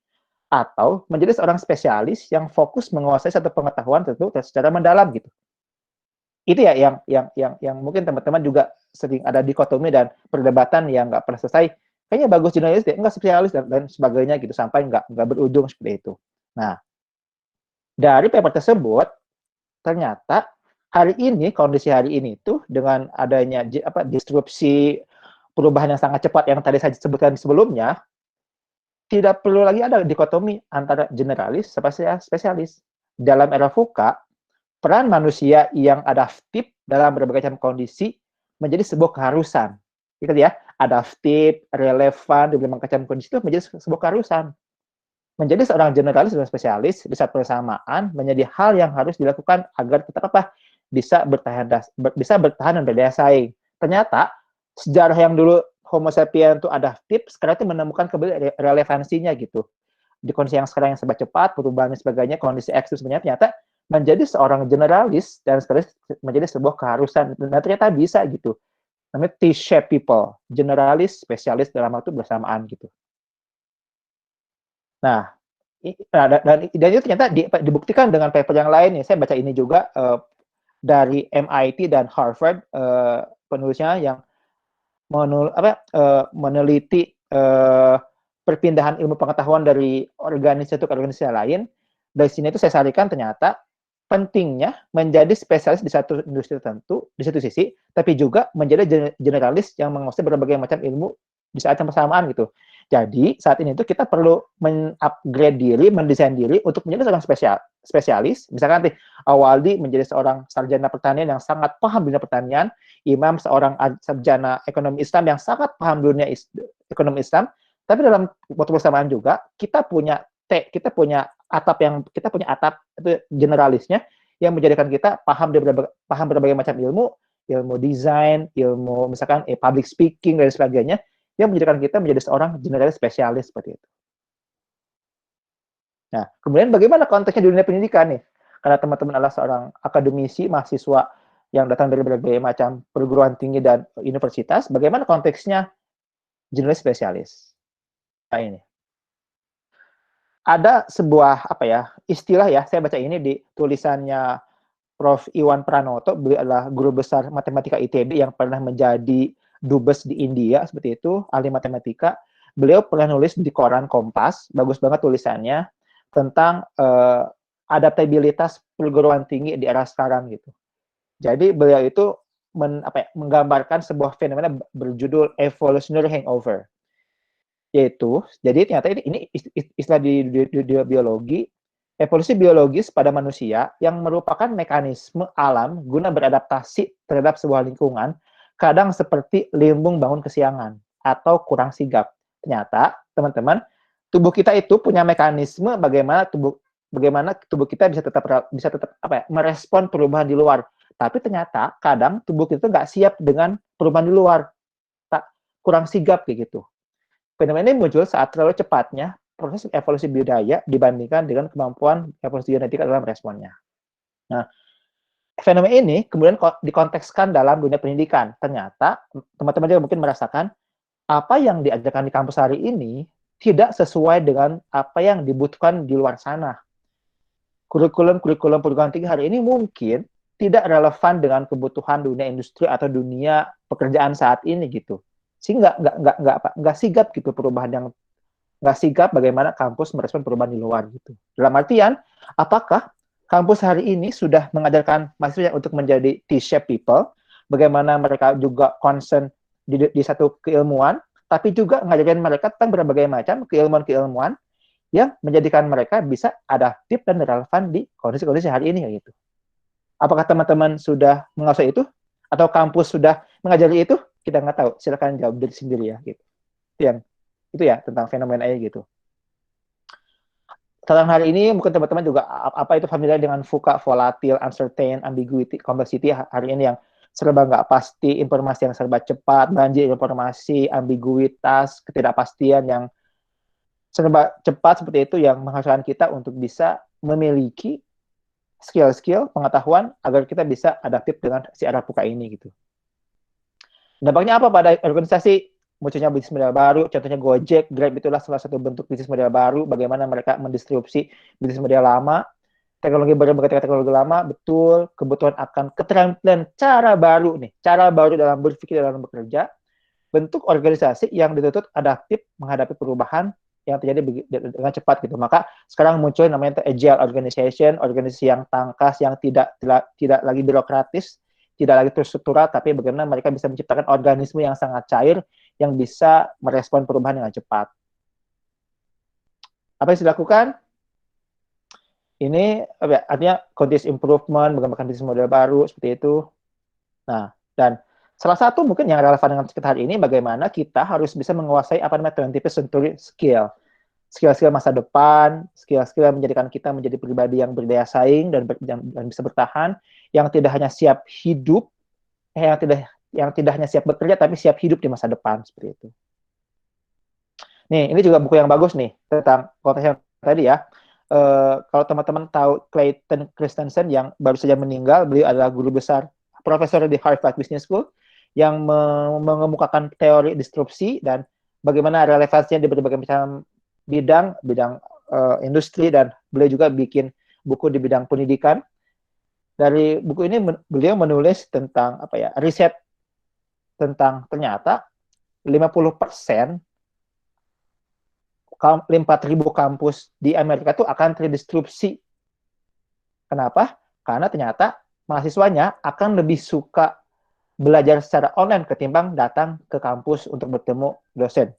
atau menjadi seorang spesialis yang fokus menguasai satu pengetahuan tertentu secara mendalam gitu. Itu ya yang mungkin teman-teman juga sering ada dikotomi dan perdebatan yang nggak pernah selesai. Kayaknya bagus generalis deh, enggak spesialis dan sebagainya gitu sampai nggak berujung seperti itu. Nah, dari paper tersebut ternyata kondisi hari ini tuh dengan adanya disrupsi perubahan yang sangat cepat yang tadi saya sebutkan sebelumnya, tidak perlu lagi ada dikotomi antara generalis sama spesialis. Dalam era VUCA, peran manusia yang adaptif dalam berbagai macam kondisi menjadi sebuah keharusan. Gitu ya, adaptif, relevan, di berbagai macam kondisi itu menjadi sebuah keharusan. Menjadi seorang generalis dan spesialis di saat bersamaan menjadi hal yang harus dilakukan agar tetap bisa bertahan dan berdaya saing. Ternyata sejarah yang dulu Homo sapiens itu adaptif, sekarang itu menemukan kembali relevansinya gitu. Di kondisi yang sekarang yang serba cepat, perubahan dan sebagainya, kondisi ekstrim sebenarnya ternyata menjadi seorang generalis dan sekaligus menjadi sebuah keharusan. Dan ternyata bisa gitu. namanya T-shaped people, generalis, spesialis dalam waktu bersamaan gitu. Nah, dan itu ternyata dibuktikan dengan paper yang lain. Saya baca ini juga dari MIT dan Harvard, penulisnya yang meneliti perpindahan ilmu pengetahuan dari organisasi ke organisasi lain. Dari sini itu saya sarikan ternyata pentingnya menjadi spesialis di satu industri tertentu, di satu sisi, tapi juga menjadi generalis yang menguasai berbagai macam ilmu di saat yang bersamaan gitu. Jadi saat ini itu kita perlu men-upgrade diri, mendesain diri untuk menjadi seorang spesialis. Misalkan nanti Awaldi menjadi seorang sarjana pertanian yang sangat paham dunia pertanian, Imam seorang sarjana ekonomi Islam yang sangat paham dunia ekonomi Islam. Tapi dalam waktu bersamaan juga kita punya atap itu generalisnya yang menjadikan kita paham berbagai macam ilmu desain, ilmu misalkan public speaking dan sebagainya, yang menjadikan kita menjadi seorang generalis spesialis seperti itu. Nah, kemudian bagaimana konteksnya di dunia pendidikan nih? Karena teman-teman adalah seorang akademisi, mahasiswa yang datang dari berbagai macam perguruan tinggi dan universitas, bagaimana konteksnya generalis spesialis? Nah, ini. Ada sebuah istilah ya, saya baca ini di tulisannya Prof. Iwan Pranoto, beliau adalah guru besar matematika ITB yang pernah menjadi dubes di India, seperti itu, ahli matematika. Beliau pernah nulis di koran Kompas, bagus banget tulisannya, tentang adaptabilitas perguruan tinggi di era sekarang gitu. Jadi beliau itu menggambarkan sebuah fenomena berjudul evolutionary hangover. Yaitu, jadi ternyata ini istilah di biologi, evolusi biologis pada manusia yang merupakan mekanisme alam guna beradaptasi terhadap sebuah lingkungan, kadang seperti limbung bangun kesiangan atau kurang sigap. Ternyata, teman-teman, tubuh kita itu punya mekanisme bagaimana tubuh kita bisa tetap merespon perubahan di luar. Tapi ternyata kadang tubuh kita nggak siap dengan perubahan di luar, kurang sigap kayak gitu. Fenomena ini muncul saat terlalu cepatnya proses evolusi budaya dibandingkan dengan kemampuan evolusi genetika dalam responnya. Nah, fenomena ini kemudian dikontekskan dalam dunia pendidikan. Ternyata teman-teman juga mungkin merasakan apa yang diajarkan di kampus hari ini tidak sesuai dengan apa yang dibutuhkan di luar sana. Kurikulum perguruan tinggi hari ini mungkin tidak relevan dengan kebutuhan dunia industri atau dunia pekerjaan saat ini gitu. Sehingga nggak sigap gitu perubahan yang nggak sigap bagaimana kampus merespon perubahan di luar gitu. Dalam artian, apakah kampus hari ini sudah mengajarkan mahasiswa untuk menjadi T-shaped people, bagaimana mereka juga concern di satu keilmuan, tapi juga mengajarkan mereka tentang berbagai macam keilmuan-keilmuan yang menjadikan mereka bisa adaptif dan relevan di kondisi-kondisi hari ini gitu. Apakah teman-teman sudah menguasai itu? Atau kampus sudah mengajari itu? Kita nggak tahu, silakan jawab diri sendiri ya gitu. Itu ya tentang fenomena gitu. Tentang hari ini mungkin teman-teman juga itu familiar dengan VUCA, volatile, uncertain, ambiguity, complexity hari ini yang serba nggak pasti, informasi yang serba cepat, banjir informasi, ambiguitas, ketidakpastian yang serba cepat seperti itu yang mengharuskan kita untuk bisa memiliki skill-skill pengetahuan agar kita bisa adaptif dengan si era VUCA ini gitu. Dampaknya apa pada organisasi? Munculnya bisnis model baru, contohnya Gojek, Grab itulah salah satu bentuk bisnis model baru, bagaimana mereka mendistribusi bisnis model lama, teknologi baru berkaitan teknologi lama, betul, kebutuhan akan keterampilan cara baru dalam berpikir dalam bekerja, bentuk organisasi yang dituntut adaptif menghadapi perubahan yang terjadi dengan cepat gitu. Maka sekarang muncul namanya agile organization, organisasi yang tangkas, yang tidak lagi birokratis, tidak lagi terstruktural, tapi bagaimana mereka bisa menciptakan organisme yang sangat cair, yang bisa merespon perubahan dengan cepat. Apa yang dilakukan? Ini artinya continuous improvement, mengembangkan bisnis model baru, seperti itu. Nah, dan salah satu mungkin yang relevan dengan kita hari ini, bagaimana kita harus bisa menguasai 21st century skill masa depan, skill-skill yang menjadikan kita menjadi pribadi yang berdaya saing dan bisa bertahan, yang tidak hanya siap hidup, yang tidak hanya siap bekerja, tapi siap hidup di masa depan, seperti itu. Nih, ini juga buku yang bagus nih, tentang konteks yang tadi ya. Kalau teman-teman tahu Clayton Christensen yang baru saja meninggal, beliau adalah guru besar, profesor di Harvard Business School, yang mengemukakan teori disrupsi dan bagaimana relevansinya di berbagai macam bidang industri, dan beliau juga bikin buku di bidang pendidikan. Dari buku ini beliau menulis tentang riset tentang ternyata 50% 4.000 kampus di Amerika itu akan terdisrupsi. Kenapa? Karena ternyata mahasiswanya akan lebih suka belajar secara online ketimbang datang ke kampus untuk bertemu dosen.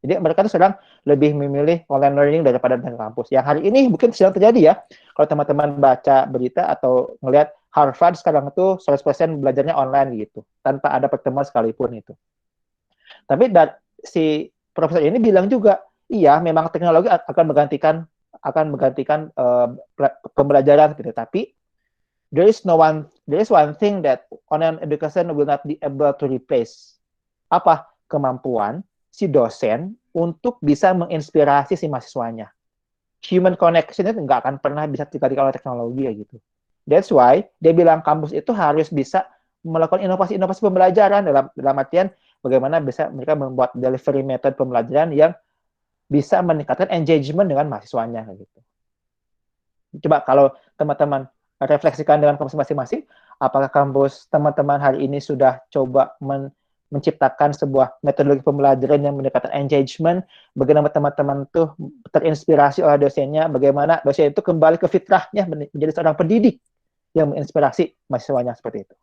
Jadi mereka tuh sedang lebih memilih online learning daripada datang ke kampus. Yang hari ini mungkin sedang terjadi ya. Kalau teman-teman baca berita atau ngelihat Harvard sekarang itu 100% belajarnya online gitu, tanpa ada pertemuan sekalipun itu. Tapi si profesor ini bilang juga, iya memang teknologi akan menggantikan pembelajaran gitu, tapi there is one thing that online education will not be able to replace. Apa? Kemampuan si dosen untuk bisa menginspirasi si mahasiswanya. Human connection itu nggak akan pernah bisa digantikan oleh teknologi ya gitu. That's why dia bilang kampus itu harus bisa melakukan inovasi-inovasi pembelajaran dalam artian bagaimana bisa mereka membuat delivery method pembelajaran yang bisa meningkatkan engagement dengan mahasiswanya gitu. Coba kalau teman-teman refleksikan dengan kampus masing-masing, apakah kampus teman-teman hari ini sudah coba menciptakan sebuah metodologi pembelajaran yang mendekatkan engagement, bagaimana teman-teman tuh terinspirasi oleh dosennya, bagaimana dosen itu kembali ke fitrahnya menjadi seorang pendidik yang menginspirasi mahasiswanya seperti itu.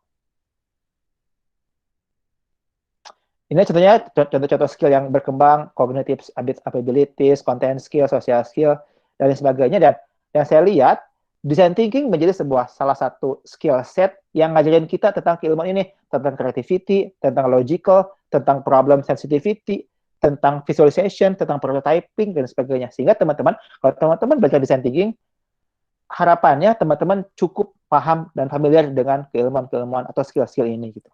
Ini contohnya contoh-contoh skill yang berkembang, cognitive abilities, content skill, social skill, dan sebagainya. Dan yang saya lihat, design thinking menjadi salah satu skill set yang ngajarin kita tentang keilmuan ini, tentang creativity, tentang logical, tentang problem sensitivity, tentang visualization, tentang prototyping, dan sebagainya. Sehingga teman-teman, kalau teman-teman belajar design thinking, harapannya teman-teman cukup paham dan familiar dengan keilmuan-keilmuan atau skill-skill ini gitu.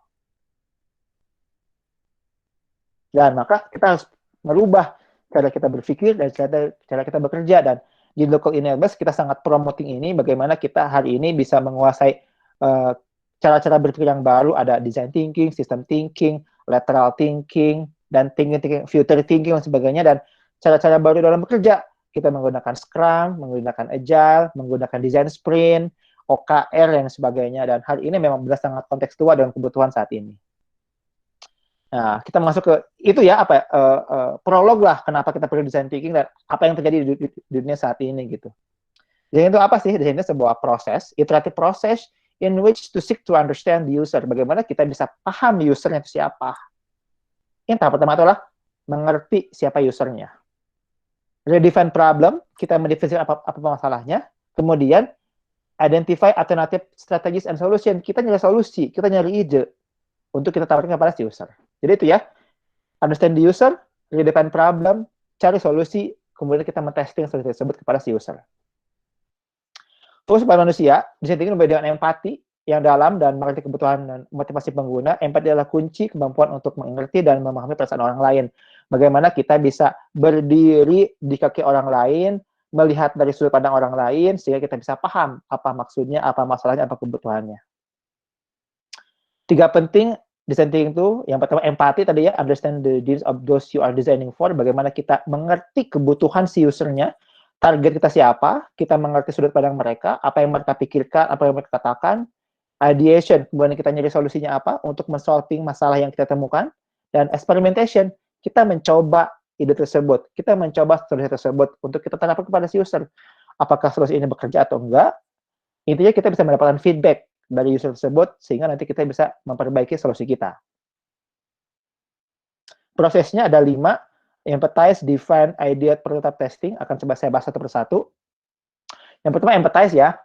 Dan maka kita harus merubah cara kita berpikir dan cara kita bekerja. Dan di Local Enablers kita sangat promoting ini, bagaimana kita hari ini bisa menguasai cara-cara berpikir yang baru. Ada design thinking, system thinking, lateral thinking, dan future thinking dan sebagainya. Dan cara-cara baru dalam bekerja, kita menggunakan Scrum, menggunakan Agile, menggunakan design sprint, OKR, dan sebagainya. Dan hari ini memang benar sangat kontekstual dengan kebutuhan saat ini. Nah, kita masuk ke itu ya, prolog lah kenapa kita perlu design thinking dan apa yang terjadi di dunia saat ini gitu. Desain itu apa sih? Desain itu sebuah proses, iteratif proses in which to seek to understand the user. Bagaimana kita bisa paham usernya itu siapa. Yang tahap pertama adalah mengerti siapa usernya. Redefine problem, kita mendefinisikan apa masalahnya. Kemudian identify alternative strategies and solution. Kita nyari solusi, kita nyari ide untuk kita tawarkan kepada si user. Jadi itu ya, understand the user, redefine problem, cari solusi, kemudian kita men-testing solusi tersebut kepada si user. Terus pada manusia, desain thinking berbeda dengan empati yang dalam dan mengerti kebutuhan dan motivasi pengguna. Empati adalah kunci kemampuan untuk mengerti dan memahami perasaan orang lain. Bagaimana kita bisa berdiri di kaki orang lain, melihat dari sudut pandang orang lain, sehingga kita bisa paham apa maksudnya, apa masalahnya, apa kebutuhannya. 3 penting design thinking itu, yang pertama empati tadi ya, understand the needs of those you are designing for, bagaimana kita mengerti kebutuhan si usernya, target kita siapa, kita mengerti sudut pandang mereka, apa yang mereka pikirkan, apa yang mereka katakan, ideation, kemudian kita nyari solusinya apa untuk men-solving masalah yang kita temukan, dan experimentation, kita mencoba ide tersebut, kita mencoba solusi tersebut untuk kita terapkan kepada si user. Apakah solusi ini bekerja atau enggak? Intinya kita bisa mendapatkan feedback dari user tersebut, sehingga nanti kita bisa memperbaiki solusi kita. Prosesnya ada 5, empathize, define, ideate, prototype, testing. Akan coba saya bahas satu persatu. Yang pertama empathize ya.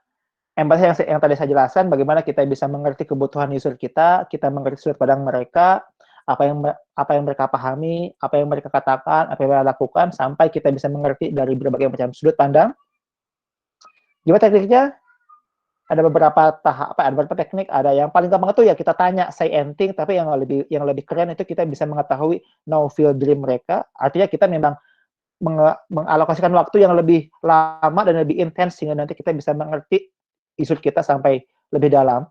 Empathize yang tadi saya jelaskan, bagaimana kita bisa mengerti kebutuhan user kita mengerti sudut pandang mereka, apa yang mereka pahami, apa yang mereka katakan, apa yang mereka lakukan, sampai kita bisa mengerti dari berbagai macam sudut pandang. Gimana tekniknya? Ada beberapa tahap, ada beberapa teknik. Ada yang paling gampang itu ya kita tanya, say anything, tapi yang lebih keren itu kita bisa mengetahui know, feel, dream mereka. Artinya kita memang mengalokasikan waktu yang lebih lama dan lebih intens sehingga nanti kita bisa mengerti isu kita sampai lebih dalam.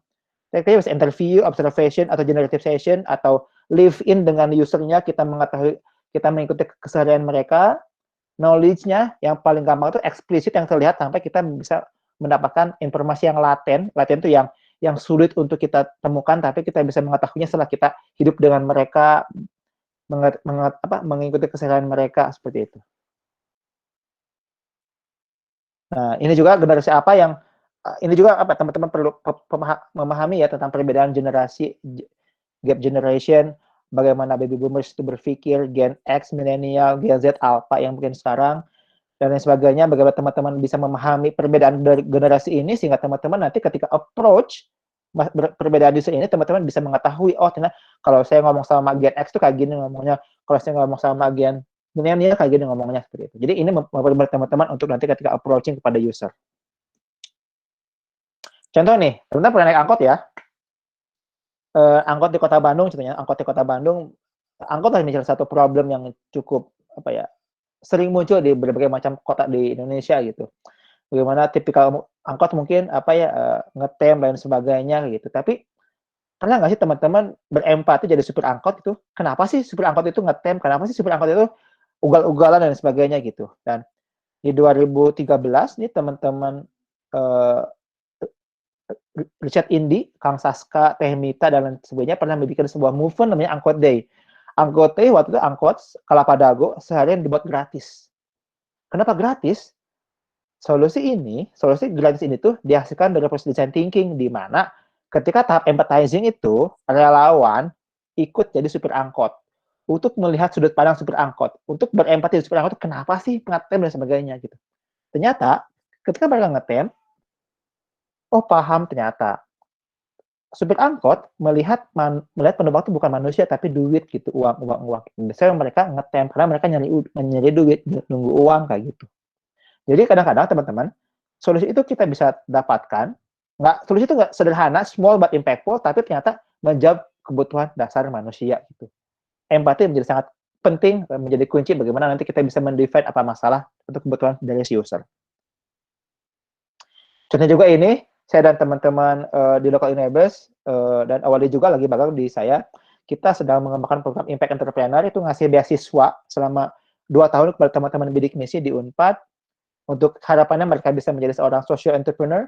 Tekniknya bisa interview, observation, atau generative session, atau live in dengan usernya, kita mengikuti keseharian mereka, knowledge-nya yang paling gampang itu eksplisit yang terlihat sampai kita bisa mendapatkan informasi yang laten itu yang sulit untuk kita temukan, tapi kita bisa mengetahuinya setelah kita hidup dengan mereka, mengikuti keseharian mereka seperti itu. Nah, ini juga generasi apa yang ini juga teman-teman perlu memahami ya tentang perbedaan generasi, gap generation, bagaimana baby boomers itu berpikir, Gen X, milenial, Gen Z, alpha yang mungkin sekarang, dan lain sebagainya, bagaimana teman-teman bisa memahami perbedaan dari generasi ini, sehingga teman-teman nanti ketika approach perbedaan user ini, teman-teman bisa mengetahui, oh ternyata kalau saya ngomong sama Gen X itu kayak gini ngomongnya, kalau saya ngomong sama Gen milenial kayak gini ngomongnya, seperti itu. Jadi ini mempermudah teman-teman untuk nanti ketika approaching kepada user. Contoh nih, teman-teman pernah naik angkot ya, angkot di kota Bandung, contohnya angkot di kota Bandung, angkot adalah salah satu problem yang cukup sering muncul di berbagai macam kota di Indonesia gitu. Bagaimana tipikal angkot mungkin ngetem dan sebagainya gitu. Tapi pernah nggak sih teman-teman berempati jadi supir angkot itu? Kenapa sih supir angkot itu ngetem? Kenapa sih supir angkot itu ugal-ugalan dan sebagainya gitu? Dan di 2013 nih teman-teman Richard Indi, Kang Saska, Teh Mita, dan lain sebagainya pernah membuat sebuah movement namanya Angkot Day. Angkot Day waktu itu angkot Kelapa Dago seharian dibuat gratis. Kenapa gratis? Solusi gratis ini tuh dihasilkan dari proses design thinking, di mana ketika tahap empathizing itu relawan ikut jadi supir angkot untuk melihat sudut pandang supir angkot, untuk berempati supir angkot kenapa sih ngetem dan sebagainya gitu. Ternyata ketika mereka ngetem, oh paham ternyata supir angkot melihat penumpang itu bukan manusia tapi duit gitu, uang. Biasanya mereka ngetem karena mereka nyari duit, nunggu uang kayak gitu. Jadi kadang-kadang teman-teman, solusi itu kita bisa dapatkan, solusi itu nggak sederhana, small but impactful, tapi ternyata menjawab kebutuhan dasar manusia gitu. Empati menjadi sangat penting, menjadi kunci bagaimana nanti kita bisa mendefine apa masalah untuk kebutuhan dari si user. Contohnya juga ini, saya dan teman-teman di Local Enablers, dan awalnya juga lagi magang di saya, kita sedang mengembangkan program Impact Entrepreneur, itu ngasih beasiswa selama 2 tahun kepada teman-teman bidik misi di UNPAD, untuk harapannya mereka bisa menjadi seorang social entrepreneur.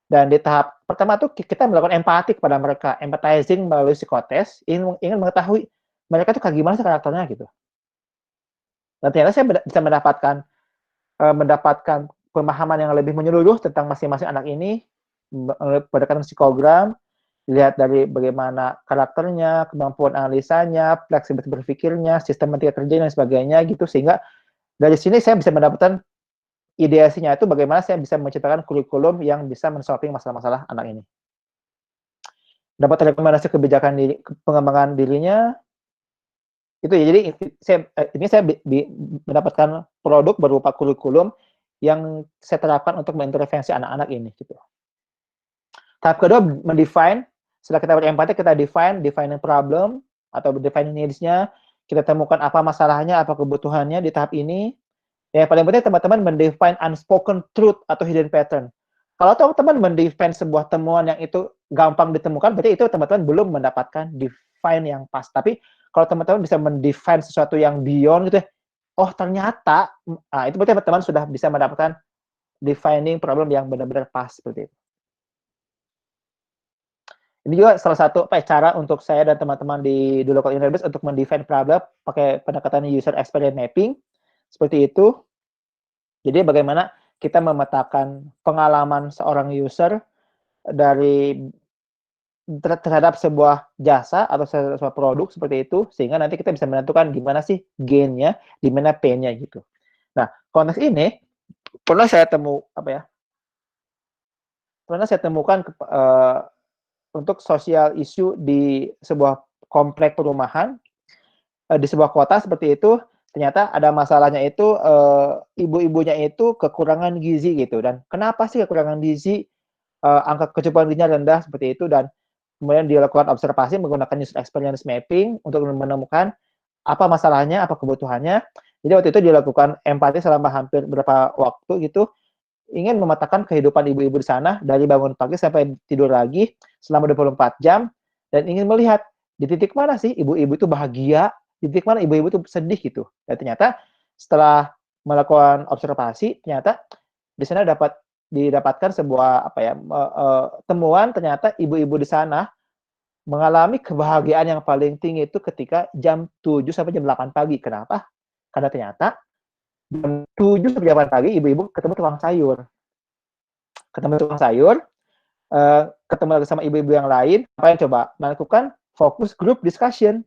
Dan di tahap pertama tuh kita melakukan empati kepada mereka, empathizing melalui psikotes, ingin mengetahui mereka tuh kayak gimana sih karakternya gitu. Dan ternyata saya bisa mendapatkan pemahaman yang lebih menyeluruh tentang masing-masing anak ini, berdasarkan psikogram, lihat dari bagaimana karakternya, kemampuan analisanya, fleksibilitas berpikirnya, sistematika kerja dan sebagainya gitu, sehingga dari sini saya bisa mendapatkan ideasinya itu bagaimana saya bisa menciptakan kurikulum yang bisa mensolving masalah-masalah anak ini. Dapat rekomendasi kebijakan pengembangan dirinya, itu ya. Jadi saya mendapatkan produk berupa kurikulum yang saya terapkan untuk mengintervensi anak-anak ini gitu. Tahap kedua, mendefine. Setelah kita berempati, kita defining problem atau defining needs-nya, kita temukan apa masalahnya, apa kebutuhannya di tahap ini. Yang paling penting teman-teman mendefine unspoken truth atau hidden pattern. Kalau teman-teman mendefine sebuah temuan yang itu gampang ditemukan, berarti itu teman-teman belum mendapatkan define yang pas. Tapi kalau teman-teman bisa mendefine sesuatu yang beyond gitu, oh ternyata, itu berarti teman-teman sudah bisa mendapatkan defining problem yang benar-benar pas seperti itu. Ini juga salah satu cara untuk saya dan teman-teman di Local Enablers untuk mendefine problem pakai pendekatan user experience mapping. Seperti itu. Jadi bagaimana kita memetakan pengalaman seorang user terhadap sebuah jasa atau sebuah produk seperti itu, sehingga nanti kita bisa menentukan gimana sih gain-nya, di mana pain-nya gitu. Nah, konteks ini pernah saya temukan untuk sosial isu di sebuah komplek perumahan, di sebuah kota seperti itu. Ternyata ada masalahnya itu ibu-ibunya itu kekurangan gizi gitu. Dan kenapa sih kekurangan gizi, angka kecukupan gizinya rendah seperti itu, dan kemudian dilakukan observasi menggunakan user experience mapping untuk menemukan apa masalahnya, apa kebutuhannya. Jadi waktu itu dilakukan empati selama hampir berapa waktu gitu. ingin memetakan kehidupan ibu-ibu di sana dari bangun pagi sampai tidur lagi selama 24 jam dan ingin melihat di titik mana sih ibu-ibu itu bahagia, di titik mana ibu-ibu itu sedih gitu. Dan ternyata setelah melakukan observasi, ternyata di sana didapatkan sebuah temuan, ternyata ibu-ibu di sana mengalami kebahagiaan yang paling tinggi itu ketika jam 7 sampai jam 8 pagi. Kenapa? Karena ternyata jam 7 sampai jam 8 pagi ibu-ibu ketemu tukang sayur. Ketemu lagi sama ibu-ibu yang lain, apa yang coba? Melakukan fokus group discussion.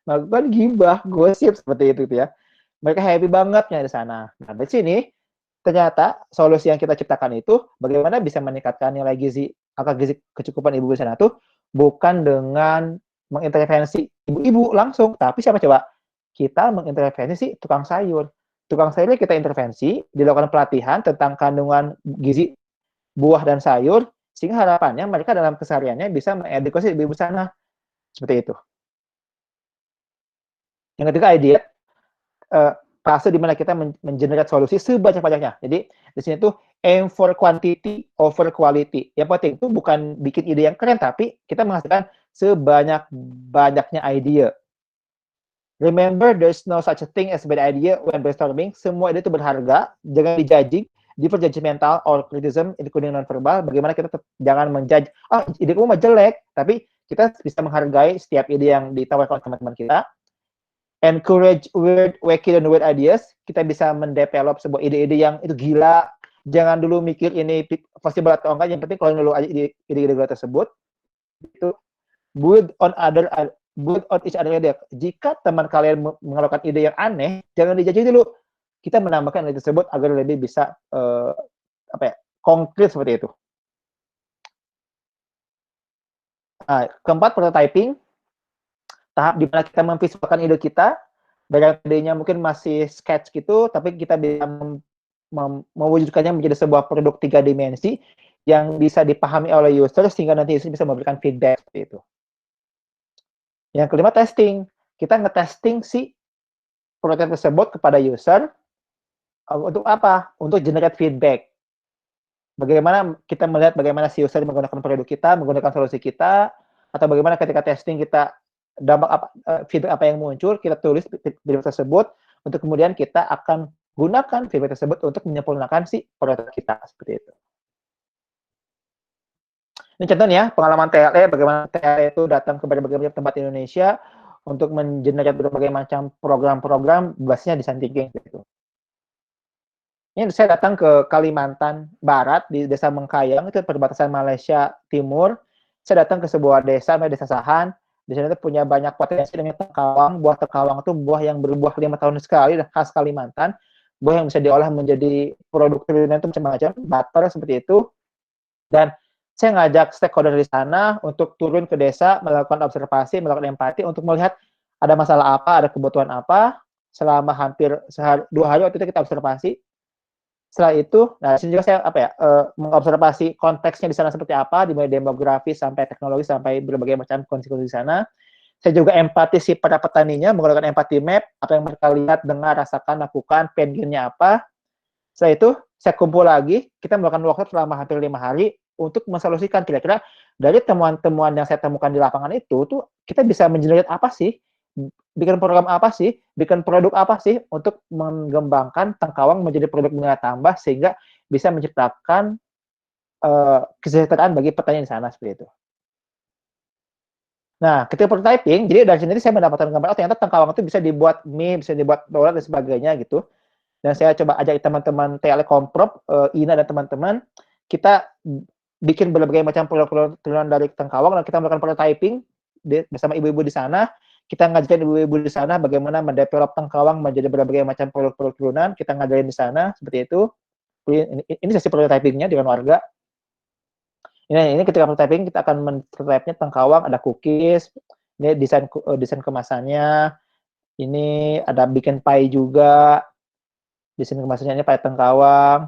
Melakukan gibah, gosip seperti itu ya. Mereka happy bangetnya di sana. Nah, di sini ternyata solusi yang kita ciptakan itu bagaimana bisa meningkatkan nilai gizi, angka gizi kecukupan ibu di sana tuh bukan dengan mengintervensi ibu-ibu langsung, tapi siapa coba? Kita mengintervensi tukang sayur. Tukang sayurnya kita intervensi, dilakukan pelatihan tentang kandungan gizi buah dan sayur, sehingga harapannya mereka dalam kesehariannya bisa mengedukasi ibu-ibu sana. Seperti itu. Yang ketiga, idea. Fase di mana kita mengenerate solusi sebanyak-banyaknya. Jadi di sini tuh aim for quantity over quality. Yang penting itu bukan bikin ide yang keren, tapi kita menghasilkan sebanyak-banyaknya ide. Remember, there's no such a thing as bad idea when brainstorming. Semua ide itu berharga, jangan dijudging, different judgmental or criticism, including non-verbal. Bagaimana kita jangan menjudge, ide kamu mah jelek, tapi kita bisa menghargai setiap ide yang ditawarkan teman-teman kita. Encourage weird, wacky, dan weird ideas. Kita bisa mendevelop sebuah ide-ide yang itu gila. Jangan dulu mikir ini possible atau enggak. Yang penting kalau dulu aja ide-ide gila tersebut. Itu build on each other idea. Jika teman kalian mengeluarkan ide yang aneh, jangan dijajah dulu. Kita menambahkan ide tersebut agar lebih bisa konkret seperti itu. Nah, keempat, prototyping. Tahap di mana kita memvisualkan ide kita, dari idenya mungkin masih sketch gitu, tapi kita bisa mewujudkannya menjadi sebuah produk 3 dimensi yang bisa dipahami oleh user, sehingga nanti user bisa memberikan feedback seperti itu. Yang kelima, testing. Kita nge-testing si prototype tersebut kepada user, untuk apa? Untuk generate feedback. Bagaimana kita melihat bagaimana si user menggunakan produk kita, menggunakan solusi kita, atau bagaimana ketika testing kita dampak feedback apa yang muncul, kita tulis feedback tersebut, untuk kemudian kita akan gunakan feedback tersebut untuk menyempurnakan si produk kita, seperti itu. Ini contohnya pengalaman TLE, bagaimana TLE itu datang ke berbagai macam tempat di Indonesia untuk mengenerate berbagai macam program-program basisnya design thinking. Gitu. Ini saya datang ke Kalimantan Barat, di Desa Mengkayang, itu perbatasan Malaysia Timur. Saya datang ke sebuah desa, namanya Desa Sahan. Di sana itu punya banyak potensi dengan tengkawang. Buah tengkawang itu buah yang berbuah 5 tahun sekali dan khas Kalimantan. Buah yang bisa diolah menjadi produk turunan itu macam-macam, butter seperti itu. Dan saya ngajak stakeholder di sana untuk turun ke desa, melakukan observasi, melakukan empati untuk melihat ada masalah apa, ada kebutuhan apa. Selama hampir 2 hari waktu itu kita observasi. Setelah itu, nah sini juga saya mengobservasi konteksnya di sana seperti apa, dimulai demografi sampai teknologi sampai berbagai macam kondisi di sana. Saya juga empati si para petaninya, menggunakan empati map, apa yang mereka lihat, dengar, rasakan, lakukan, pengennya apa. Setelah itu, saya kumpul lagi, kita melakukan workshop selama hampir 5 hari untuk mensolusikan kira-kira dari temuan-temuan yang saya temukan di lapangan itu, tuh kita bisa mengenerate apa sih, bikin program apa sih, bikin produk apa sih untuk mengembangkan tengkawang menjadi produk nilai tambah sehingga bisa menciptakan kesejahteraan bagi petani di sana seperti itu. Nah, ketika prototyping, jadi dari sini saya mendapatkan gambar, ternyata tengkawang itu bisa dibuat mie, bisa dibuat donat dan sebagainya gitu. Dan saya coba ajak teman-teman Telekomprop, Ina dan teman-teman, kita bikin berbagai macam produk turunan dari tengkawang dan kita melakukan prototyping bersama ibu-ibu di sana. Kita ngajarin ibu-ibu di sana bagaimana mendevelop tengkawang menjadi berbagai macam produk-produk turunan. Kita ngajarin di sana seperti itu. Ini sesi prototypingnya dengan warga. Ini ketika prototyping kita akan men-prototype-nya tengkawang, ada cookies, ini desain kemasannya. Ini ada bikin pie juga. Desain kemasannya ini pie tengkawang.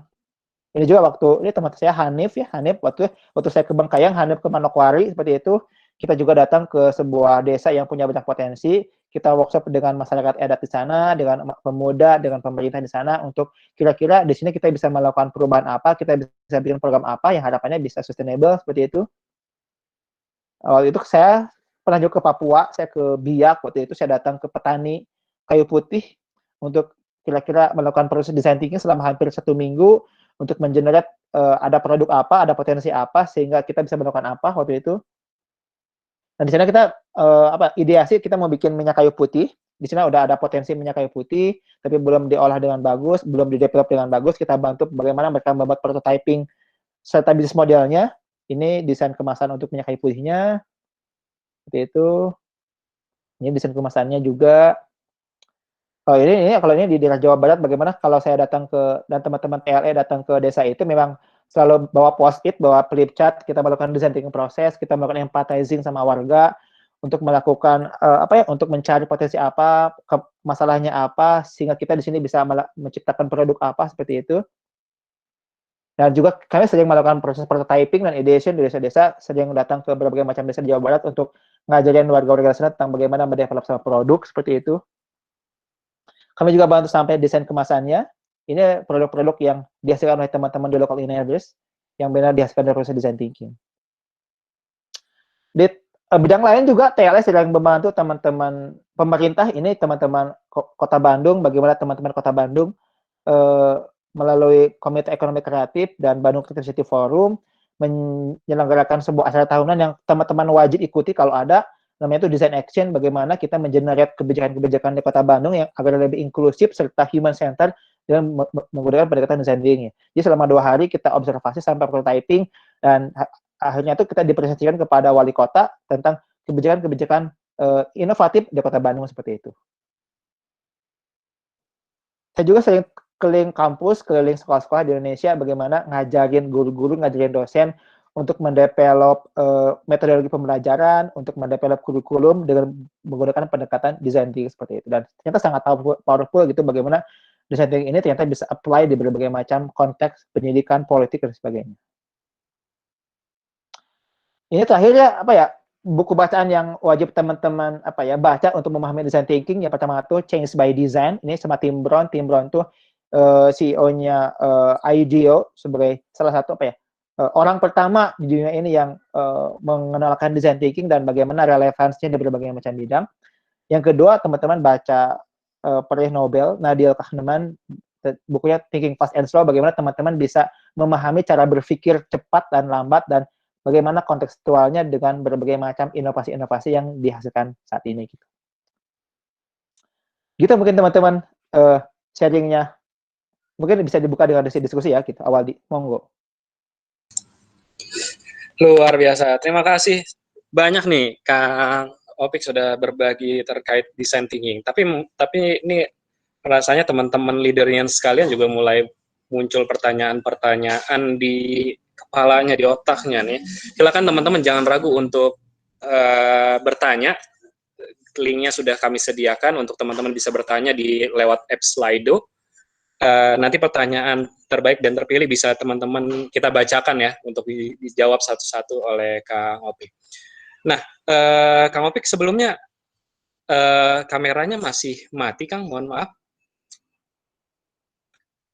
Ini juga waktu ini teman saya Hanif waktu saya ke Bengkayang, Hanif ke Manokwari seperti itu. Kita juga datang ke sebuah desa yang punya banyak potensi. kita workshop dengan masyarakat adat di sana, dengan pemuda, dengan pemerintah di sana untuk kira-kira di sini kita bisa melakukan perubahan apa, kita bisa bikin program apa yang harapannya bisa sustainable seperti itu. Waktu itu saya pernah juga ke Papua, saya ke Biak, waktu itu saya datang ke petani kayu putih untuk kira-kira melakukan proses design thinking selama hampir 1 minggu untuk mengenerate ada produk apa, ada potensi apa, sehingga kita bisa melakukan apa waktu itu. Dan di sana kita ideasi kita mau bikin minyak kayu putih. Di sana udah ada potensi minyak kayu putih, tapi belum diolah dengan bagus, belum didevelop dengan bagus. Kita bantu bagaimana mereka membuat prototyping serta bisnis modelnya. Ini desain kemasan untuk minyak kayu putihnya. Seperti itu. Ini desain kemasannya juga. Oh ini kalau ini di daerah Jawa Barat, bagaimana kalau saya datang ke dan teman-teman TLE datang ke desa itu memang selalu bawa post-it, bawa flip chart, kita melakukan design thinking proses, kita melakukan empathizing sama warga untuk melakukan untuk mencari potensi apa, masalahnya apa, sehingga kita di sini bisa menciptakan produk apa seperti itu. Dan juga kami sering melakukan proses prototyping dan ideation di desa-desa, sering datang ke berbagai macam desa di Jawa Barat untuk ngajarin warga-warga sana tentang bagaimana mendevelop sama produk seperti itu. Kami juga bantu sampai desain kemasannya. Ini produk-produk yang dihasilkan oleh teman-teman di local enablers yang benar dihasilkan dari proses design thinking. Di bidang lain juga TLS sedang membantu teman-teman pemerintah, ini teman-teman Kota Bandung, bagaimana teman-teman Kota Bandung melalui Komite Ekonomi Kreatif dan Bandung Creativity Forum menyelenggarakan sebuah acara tahunan yang teman-teman wajib ikuti kalau ada, namanya itu Design Action, bagaimana kita mengenerate kebijakan-kebijakan di Kota Bandung yang agar lebih inklusif serta human center dengan menggunakan pendekatan design thinking. Jadi selama 2 hari kita observasi sampai prototyping dan akhirnya itu kita dipresentasikan kepada wali kota tentang kebijakan-kebijakan inovatif di Kota Bandung seperti itu. Saya juga sering keliling kampus, keliling sekolah-sekolah di Indonesia, bagaimana ngajarin guru-guru, ngajarin dosen untuk mendevelop metodologi pembelajaran, untuk mendevelop kurikulum dengan menggunakan pendekatan design thinking seperti itu. Dan ternyata sangat powerful gitu bagaimana design thinking ini ternyata bisa apply di berbagai macam konteks pendidikan, politik, dan sebagainya. Ini terakhirnya buku bacaan yang wajib teman-teman baca untuk memahami design thinking. Yang pertama itu Change by Design. Ini sama Tim Brown. Tim Brown tuh CEO-nya IDEO sebagai salah satu orang pertama di dunia ini yang mengenalkan design thinking dan bagaimana relevansinya di berbagai macam bidang. Yang kedua, teman-teman baca peraih Nobel Nadia Kahneman, bukunya Thinking Fast and Slow, bagaimana teman-teman bisa memahami cara berpikir cepat dan lambat dan bagaimana kontekstualnya dengan berbagai macam inovasi-inovasi yang dihasilkan saat ini. Gitu mungkin teman-teman sharingnya. Mungkin bisa dibuka dengan diskusi ya, kita awal monggo. Luar biasa, terima kasih banyak nih Kang Opik sudah berbagi terkait design thinking. Tapi ini rasanya teman-teman leadernya sekalian juga mulai muncul pertanyaan-pertanyaan di kepalanya, di otaknya nih. Silakan teman-teman jangan ragu untuk bertanya. Linknya sudah kami sediakan untuk teman-teman bisa bertanya di lewat apps Slido. Nanti pertanyaan terbaik dan terpilih bisa teman-teman kita bacakan ya untuk dijawab satu-satu oleh Kang Opik. Nah, Kang Opik sebelumnya kameranya masih mati, Kang. Mohon maaf.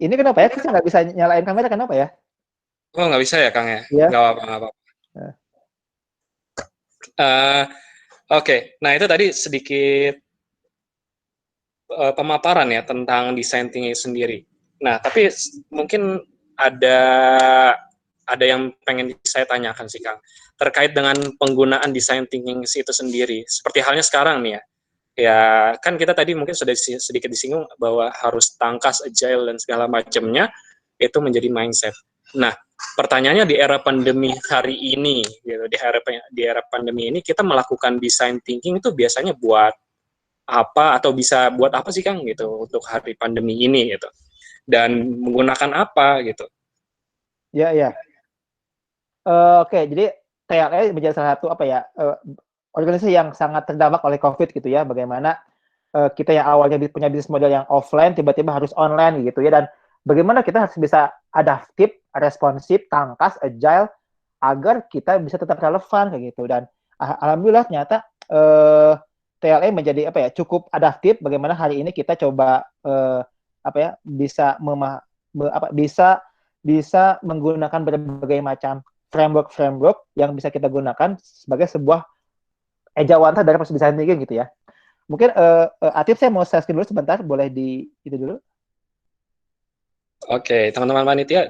Ini kenapa ya? Kita nggak bisa nyalain kamera, kenapa ya? Oh, nggak bisa ya, Kang ya? Iya. Nggak apa-apa. Oke, nah itu tadi sedikit pemaparan ya tentang design thinking sendiri. Nah, tapi mungkin ada yang pengen saya tanyakan sih, Kang, terkait dengan penggunaan design thinking itu sendiri. Seperti halnya sekarang nih ya. Ya, kan kita tadi mungkin sudah sedikit disinggung bahwa harus tangkas, agile, dan segala macamnya, itu menjadi mindset. Nah, pertanyaannya di era pandemi hari ini, gitu, di era pandemi ini, kita melakukan design thinking itu biasanya buat apa, atau bisa buat apa sih, Kang, gitu, untuk hari pandemi ini, gitu. Dan menggunakan apa, gitu. Ya. Oke, jadi TLE menjadi salah satu organisasi yang sangat terdampak oleh COVID gitu ya. Bagaimana kita yang awalnya punya bisnis model yang offline tiba-tiba harus online gitu ya. Dan bagaimana kita harus bisa adaptif, responsif, tangkas, agile agar kita bisa tetap relevan kayak gitu. Dan alhamdulillah ternyata TLE menjadi apa ya, cukup adaptif. Bagaimana hari ini kita coba apa ya, bisa bisa menggunakan berbagai macam framework yang bisa kita gunakan sebagai sebuah ejawantah dari proses design thinking gitu ya. Mungkin Atif, saya mau share screen dulu sebentar, boleh di itu dulu. Oke, teman-teman panitia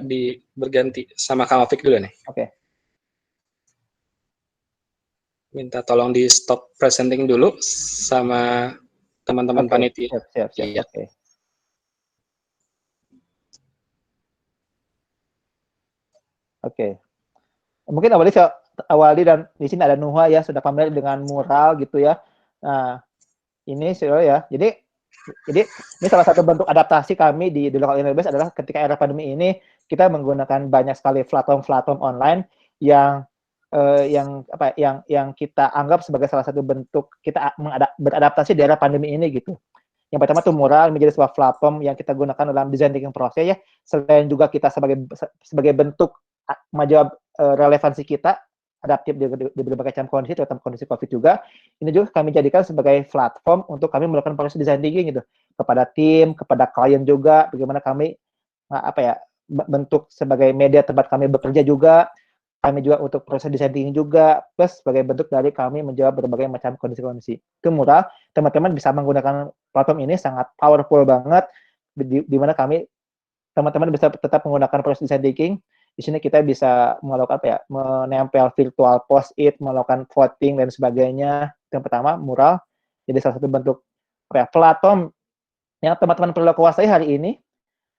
berganti sama Kang Opik dulu nih. Oke. Minta tolong di stop presenting dulu sama teman-teman panitia. Siap. Iya. Oke. Mungkin awali dan di sini ada Nuha ya, sudah familiar dengan mural gitu ya. Nah, ini ya. Jadi ini salah satu bentuk adaptasi kami di Local Intelligence adalah ketika era pandemi ini kita menggunakan banyak sekali platform online yang kita anggap sebagai salah satu bentuk kita beradaptasi di era pandemi ini gitu. Yang pertama tuh mural menjadi sebuah platform yang kita gunakan dalam design thinking proses ya. Selain juga kita sebagai bentuk menjawab relevansi kita adaptif di berbagai macam kondisi, terutama kondisi COVID juga. Ini juga kami jadikan sebagai platform untuk kami melakukan proses design thinking gitu kepada tim, kepada klien juga. Bagaimana kami bentuk sebagai media tempat kami bekerja juga. Kami juga untuk proses design thinking juga, plus sebagai bentuk dari kami menjawab berbagai macam kondisi-kondisi. Itu mural, teman-teman bisa menggunakan platform ini sangat powerful banget, di mana teman-teman bisa tetap menggunakan proses design thinking. Di sini kita bisa melakukan menempel virtual post-it, melakukan voting dan sebagainya. Yang pertama, mural jadi salah satu bentuk platform yang teman-teman perlu kuasai hari ini.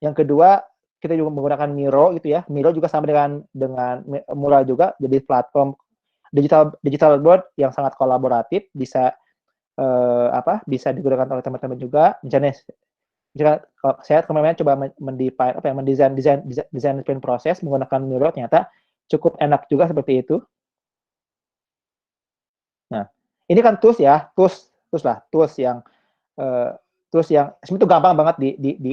Yang kedua, kita juga menggunakan Miro gitu ya. Miro juga sama dengan mural juga, jadi platform digital board yang sangat kolaboratif, bisa bisa digunakan oleh teman-teman juga. Misalnya kalau saya kemarin coba mendesain sprint proses menggunakan Miro, ternyata cukup enak juga seperti itu. Nah, ini kan tools yang sebenarnya itu gampang banget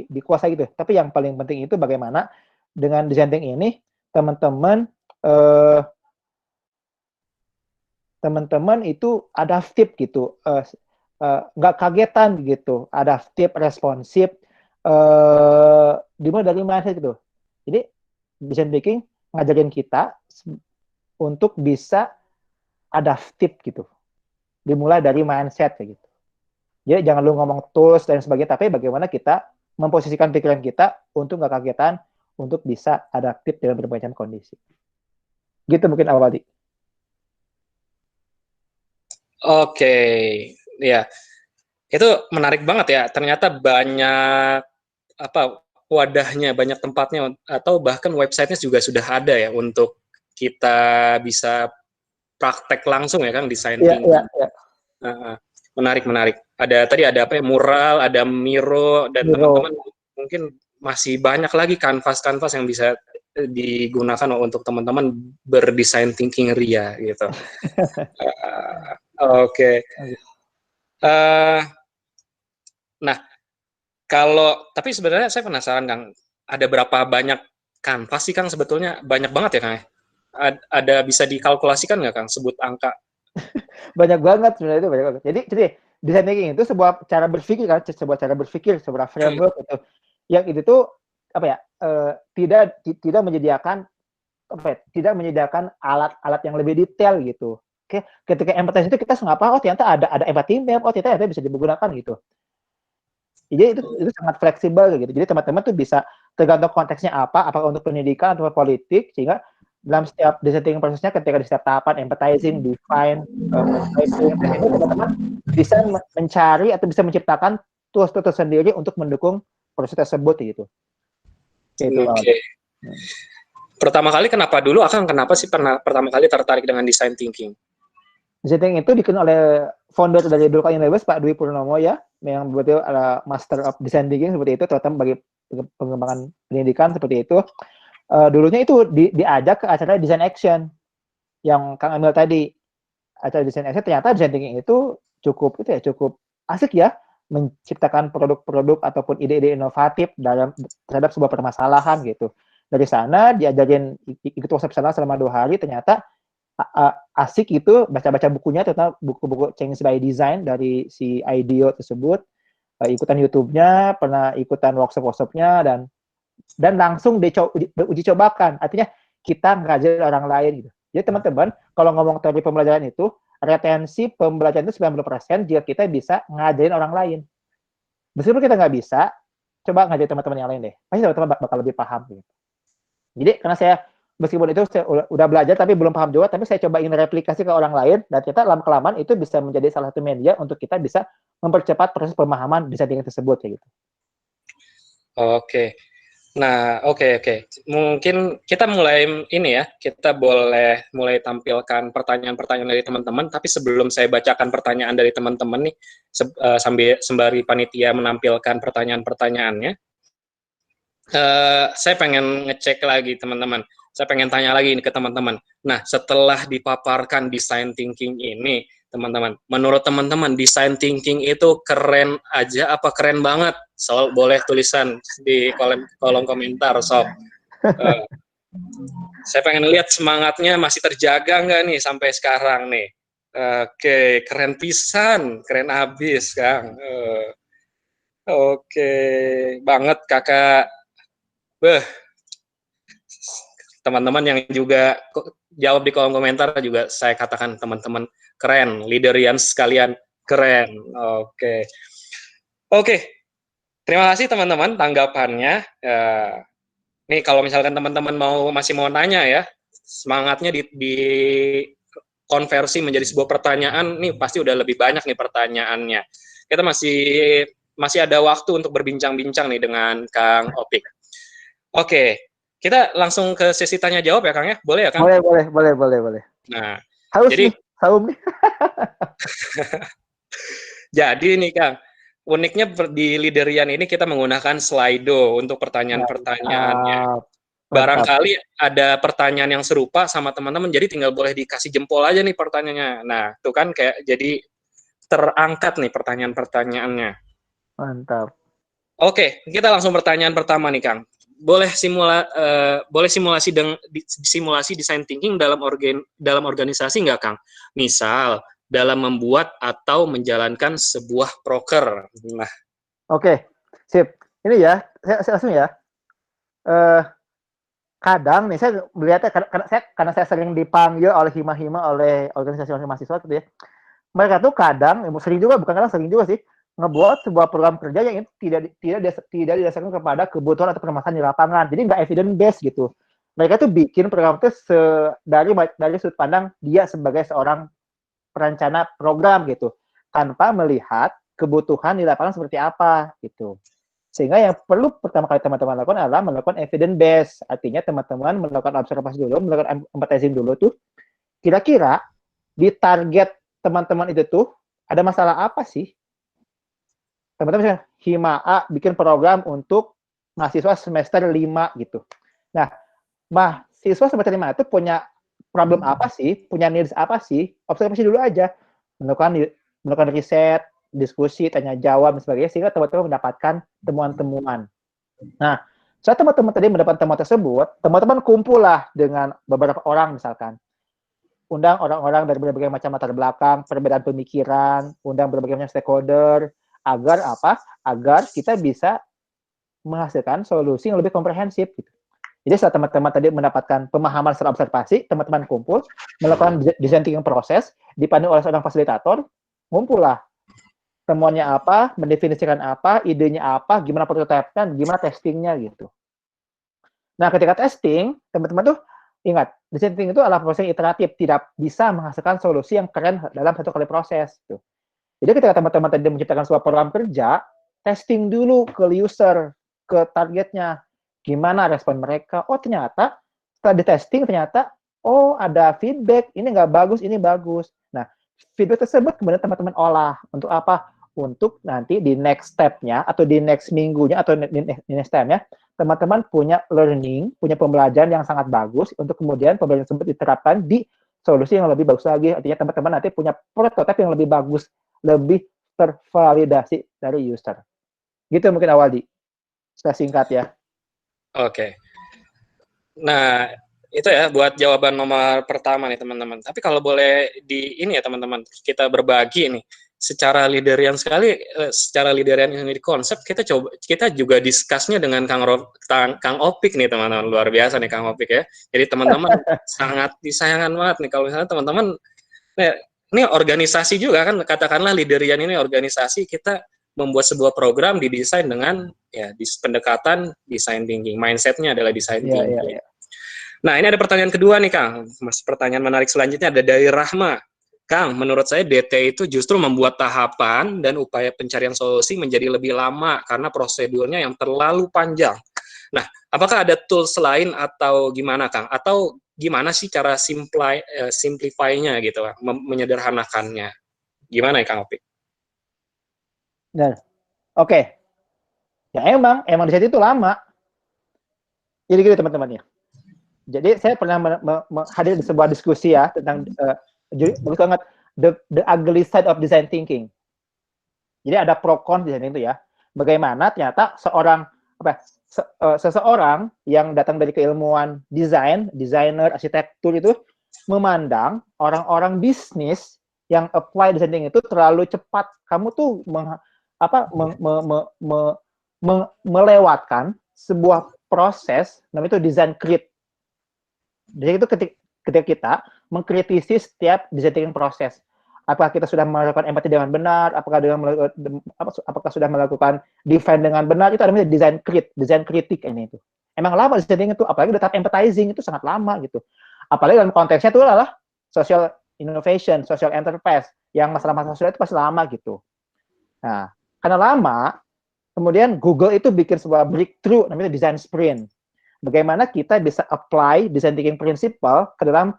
dikuasai gitu. Tapi yang paling penting itu bagaimana dengan design thinking ini teman-teman itu adaptif gitu, nggak kagetan gitu, adaptif, responsif, dimulai dari mindset gitu. Jadi design thinking ngajarin kita untuk bisa adaptif gitu, dimulai dari mindset kayak gitu. Jadi jangan lu ngomong tools dan sebagainya, tapi bagaimana kita memposisikan pikiran kita untuk nggak kagetan, untuk bisa adaptif dengan berbagai macam kondisi. Gitu mungkin awal. Oke, ya. Itu menarik banget ya. Ternyata banyak wadahnya, banyak tempatnya, atau bahkan websitenya juga sudah ada ya untuk kita bisa praktek langsung ya Kang, design thinking. Iya. Menarik. Tadi ada mural, ada Miro, dan teman-teman mungkin masih banyak lagi kanvas-kanvas yang bisa digunakan untuk teman-teman berdesain thinking ria gitu. Oke. Nah, tapi sebenarnya saya penasaran Kang, ada berapa banyak kanvas sih Kang sebetulnya? Banyak banget ya Kang? Ada bisa dikalkulasikan nggak Kang, sebut angka? Banyak banget sebenarnya itu, banyak banget. Jadi design thinking itu sebuah cara berpikir kan, sebuah framework gitu. Yang itu tuh tidak menyediakan alat-alat yang lebih detail gitu. Oke, ketika empathize itu kita nggak ternyata ada empathy map, ternyata bisa digunakan gitu. Jadi itu sangat fleksibel gitu. Jadi teman-teman tuh bisa tergantung konteksnya apakah untuk pendidikan atau politik, sehingga dalam setiap design thinking prosesnya ketika di setiap tahapan empathizing, define, teman-teman bisa mencari atau bisa menciptakan tools tersendiri untuk mendukung proses tersebut gitu. Oke. Pertama kali kenapa sih pertama kali tertarik dengan design thinking? Design thinking itu dikenal oleh founder dari Local Intelligence, Pak Dwi Purnomo ya, yang betul ada Master of Design Thinking seperti itu, terutama bagi pengembangan pendidikan seperti itu. Dulunya itu diajak ke acara Design Action yang Kang Emil tadi. Acara Design Action, ternyata design thinking itu cukup asik ya, menciptakan produk-produk ataupun ide-ide inovatif terhadap sebuah permasalahan gitu. Dari sana diajarin ikut workshop sana selama 2 hari, ternyata asik gitu baca-baca bukunya, terutama buku-buku Change by Design dari si IDEO tersebut, ikutan YouTube-nya, pernah ikutan workshop-workshopnya, dan langsung diuji cobakan. Artinya kita ngajarin orang lain gitu. Jadi teman-teman, kalau ngomong teori pembelajaran itu, retensi pembelajaran itu 90% jika kita bisa ngajarin orang lain. Meskipun kita nggak bisa, coba ngajarin teman-teman yang lain deh. Pasti teman-teman bakal lebih paham gitu. Jadi karena saya meskipun itu saya udah belajar tapi belum paham juga, tapi saya coba ingin replikasi ke orang lain, dan ternyata lama-kelamaan itu bisa menjadi salah satu media untuk kita bisa mempercepat proses pemahaman desain thinking tersebut kayak gitu. Oke. Nah, oke. Mungkin kita mulai ini ya, kita boleh mulai tampilkan pertanyaan-pertanyaan dari teman-teman, tapi sebelum saya bacakan pertanyaan dari teman-teman nih, sambil sembari panitia menampilkan pertanyaan-pertanyaannya, saya pengen ngecek lagi teman-teman. Saya pengen tanya lagi ke teman-teman. Nah, setelah dipaparkan design thinking ini, teman-teman, menurut teman-teman design thinking itu keren aja apa keren banget? So, boleh tulisan di kolom komentar, sob. Saya pengen lihat semangatnya masih terjaga nggak nih sampai sekarang nih. Oke, keren pisan, keren abis, Kang. Oke, banget kakak. Beh, teman-teman yang juga jawab di kolom komentar juga saya katakan teman-teman keren, leaderians sekalian keren. Oke. Terima kasih teman-teman tanggapannya. Nih kalau misalkan teman-teman masih mau nanya ya, semangatnya di konversi menjadi sebuah pertanyaan, nih pasti udah lebih banyak nih pertanyaannya. Kita masih ada waktu untuk berbincang-bincang nih dengan Kang Opik. Oke, kita langsung ke sesi tanya jawab ya Kang ya, boleh ya Kang? Boleh. Nah, Haus jadi nih, saum nih. jadi nih Kang, uniknya di Leaderian ini kita menggunakan Slido untuk pertanyaan-pertanyaannya. Barangkali ada pertanyaan yang serupa sama teman-teman, jadi tinggal boleh dikasih jempol aja nih pertanyaannya. Nah, tuh kan kayak jadi terangkat nih pertanyaan-pertanyaannya. Mantap. Oke, kita langsung pertanyaan pertama nih Kang. Boleh simulasi design thinking dalam organisasi nggak Kang? Misal dalam membuat atau menjalankan sebuah proker. Nah, Oke, sip. Ini ya, saya langsung ya. Kadang nih saya melihatnya karena saya sering dipanggil oleh hima-hima, oleh organisasi mahasiswa gitu ya. Mereka tuh kadang sering juga, bukan kadang, sering juga sih, ngebuat sebuah program kerja yang tidak didasarkan kepada kebutuhan atau permasalahan di lapangan. Jadi nggak evidence based gitu. Mereka tuh bikin program itu dari sudut pandang dia sebagai seorang perencana program gitu, tanpa melihat kebutuhan di lapangan seperti apa gitu. Sehingga yang perlu pertama kali teman-teman lakukan adalah melakukan evidence based. Artinya teman-teman melakukan observasi dulu, melakukan empathizing dulu tuh, kira-kira di target teman-teman itu tuh ada masalah apa sih? Teman-teman misalnya Hima A bikin program untuk mahasiswa semester 5 gitu. Nah, mahasiswa semester 5 itu punya problem apa sih? Punya needs apa sih? Observasi dulu aja. Melakukan riset, diskusi, tanya jawab, dan sebagainya, sehingga teman-teman mendapatkan temuan-temuan. Nah, saat teman-teman tadi mendapat temuan tersebut, teman-teman kumpul lah dengan beberapa orang misalkan. Undang orang-orang dari berbagai macam latar belakang, perbedaan pemikiran, undang berbagai macam stakeholder, agar apa? Agar kita bisa menghasilkan solusi yang lebih komprehensif gitu. Jadi saat teman-teman tadi mendapatkan pemahaman secara observasi, teman-teman kumpul, melakukan design thinking proses, dipandu oleh seorang fasilitator, ngumpul lah. Temuannya apa, mendefinisikan apa, idenya apa, gimana prototipe-nya, gimana testingnya gitu. Nah, ketika testing, teman-teman tuh ingat, design thinking itu adalah proses iteratif, tidak bisa menghasilkan solusi yang keren dalam satu kali proses. Gitu. Jadi ketika teman-teman tadi menciptakan sebuah program kerja, testing dulu ke user, ke targetnya, gimana respon mereka. Oh ternyata setelah di testing ternyata, oh ada feedback, ini nggak bagus, ini bagus. Nah, feedback tersebut kemudian teman-teman olah untuk apa? Untuk nanti di next step-nya atau di next minggunya atau di next time-nya, teman-teman punya learning, punya pembelajaran yang sangat bagus untuk kemudian pembelajaran tersebut diterapkan di solusi yang lebih bagus lagi. Artinya teman-teman nanti punya prototipe yang lebih bagus, lebih tervalidasi dari user. Gitu mungkin Awaldi. Saya singkat ya. Oke. Nah, Itu ya buat jawaban nomor pertama nih teman-teman. Tapi kalau boleh di ini ya teman-teman, kita berbagi nih secara leaderian sekali, secara leaderian ini di konsep kita juga discussnya dengan Kang Opik nih teman-teman, luar biasa nih Kang Opik ya. Jadi teman-teman sangat disayangkan banget nih kalau misalnya teman-teman ini organisasi juga kan, katakanlah leaderian ini organisasi, kita membuat sebuah program didesain dengan ya pendekatan design thinking, mindsetnya adalah design Iya, iya, thinking. iya. Nah, ini ada pertanyaan kedua nih, Kang. Mas, pertanyaan menarik selanjutnya ada dari Rahma. Kang, menurut saya DT itu justru membuat tahapan dan upaya pencarian solusi menjadi lebih lama karena prosedurnya yang terlalu panjang. Nah, apakah ada tools lain atau gimana, Kang? Atau gimana sih cara simplify-nya gitu, menyederhanakannya? Gimana ya, Kang Opik? Nah, oke. Ya emang di situ itu lama. Jadi gitu teman-teman ya. Jadi saya pernah hadir di sebuah diskusi ya tentang bagus banget the ugly side of design thinking. Jadi ada pro con design itu ya. Bagaimana ternyata seseorang yang datang dari keilmuan desainer, arsitektur itu memandang orang-orang bisnis yang apply design thinking itu terlalu cepat. Kamu tuh melewatkan sebuah proses namanya itu design creep. Jadi itu ketika kita mengkritisi setiap design thinking proses. Apakah kita sudah melakukan empati dengan benar? Apakah sudah melakukan define dengan benar? Itu namanya design kritik ini itu. Emang lama design thinking itu, apalagi udah tahap empathizing itu sangat lama gitu. Apalagi dalam konteksnya itu adalah social innovation, social enterprise, yang masalah-masalah sosial itu pasti lama gitu. Nah, karena lama, kemudian Google itu bikin sebuah breakthrough namanya design sprint. Bagaimana kita bisa apply design thinking principle ke dalam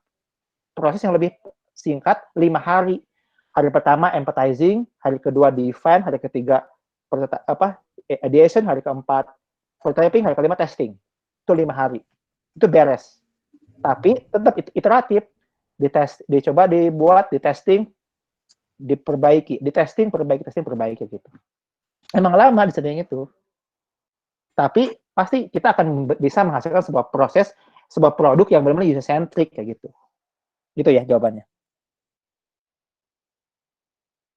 proses yang lebih singkat 5 hari. Hari pertama empathizing, hari kedua define, hari ketiga ideation, hari keempat prototyping, hari kelima testing. Itu 5 hari. Itu beres. Tapi tetap iteratif. Dicoba dibuat, ditesting, diperbaiki, ditesting, perbaiki gitu. Emang lama desain itu. Tapi pasti kita akan bisa menghasilkan sebuah proses, sebuah produk yang benar-benar user centric kayak gitu. Gitu ya jawabannya.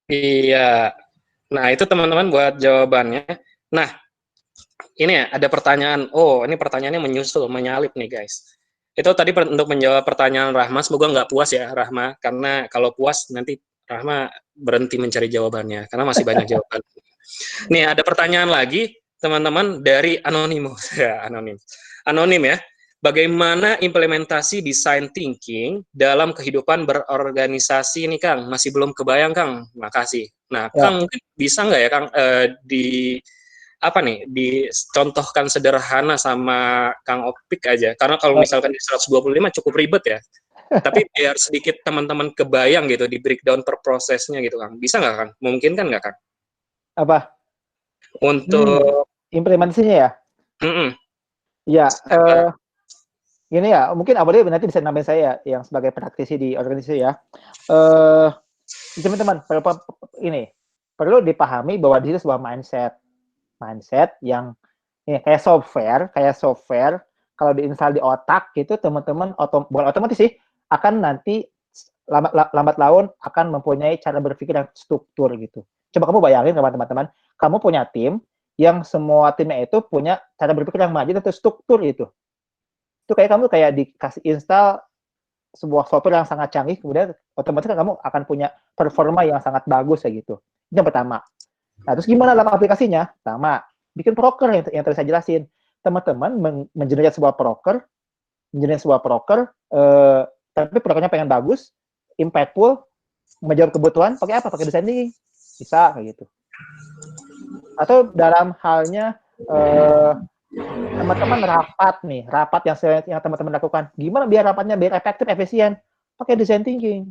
Iya. Nah, itu teman-teman buat jawabannya. Nah, ini ya ada pertanyaan. Oh, ini pertanyaannya menyalip nih guys. Itu tadi untuk menjawab pertanyaan Rahma. Semoga nggak puas ya Rahma, karena kalau puas nanti Rahma berhenti mencari jawabannya, karena masih banyak jawaban. Nih ada pertanyaan lagi teman-teman dari Anonymous ya, anonim ya. Bagaimana implementasi design thinking dalam kehidupan berorganisasi nih Kang? Masih belum kebayang Kang. Makasih. Nah, ya. Kang mungkin bisa nggak ya Kang dicontohkan sederhana sama Kang Opik aja. Karena kalau misalkan di 125 cukup ribet ya. Tapi biar sedikit teman-teman kebayang gitu di breakdown per prosesnya gitu Kang. Bisa nggak Kang? Mungkin kan nggak Kang? Apa? Untuk implementasinya ya? Ya, ini ya, mungkin awalnya nanti bisa nambahin saya yang sebagai praktisi di organisasi ya. Teman-teman, perlu dipahami bahwa di situ sebuah mindset yang kayak software kalau diinstal di otak gitu, teman-teman bukan otomatis sih, akan nanti lambat laun akan mempunyai cara berpikir yang struktur gitu. Coba kamu bayangin teman-teman, kamu punya tim yang semua timnya itu punya cara berpikir yang maju dan struktur itu. Itu kamu dikasih install sebuah software yang sangat canggih, kemudian otomatis kamu akan punya performa yang sangat bagus kayak gitu. Itu yang pertama. Nah, terus gimana dalam aplikasinya? Sama, bikin proker yang tadi saya jelasin. Teman-teman mengenerate sebuah proker, tapi prokernya pengen bagus, impactful, menjawab kebutuhan, pakai apa? Pakai design thinking. Bisa kayak gitu. Atau dalam halnya teman-teman rapat yang teman-teman lakukan. Gimana biar rapatnya biar efektif, efisien? Pakai design thinking.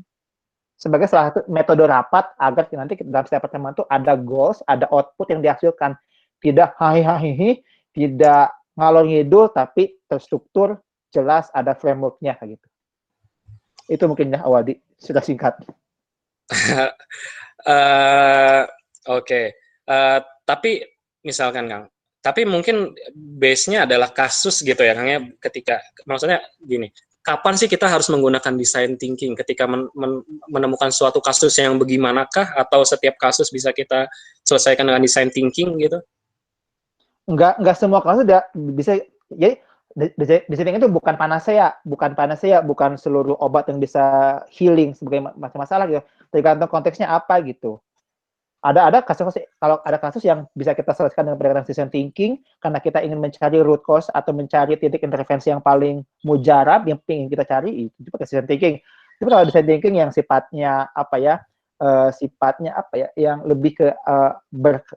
Sebagai salah satu metode rapat agar nanti dalam setiap pertemuan itu ada goals, ada output yang dihasilkan. Tidak hahi-hahi, tidak ngalor ngidul, tapi terstruktur, jelas, ada framework-nya kayak gitu. Itu mungkin ya Awadi, sudah singkat. Oke. Tapi misalkan Kang, tapi mungkin base-nya adalah kasus gitu ya Kang ya, ketika maksudnya gini, kapan sih kita harus menggunakan design thinking ketika menemukan suatu kasus yang bagaimanakah, atau setiap kasus bisa kita selesaikan dengan design thinking gitu? Enggak semua kasus bisa. Jadi design thinking itu bukan panacea, bukan seluruh obat yang bisa healing sebagai masalah gitu. Tergantung konteksnya apa gitu. Ada kasus, kalau ada kasus yang bisa kita selesaikan dengan pendekatan design thinking karena kita ingin mencari root cause atau mencari titik intervensi yang paling mujarab yang ingin kita cari, itu pakai design thinking. Tapi kalau design thinking yang sifatnya yang lebih ke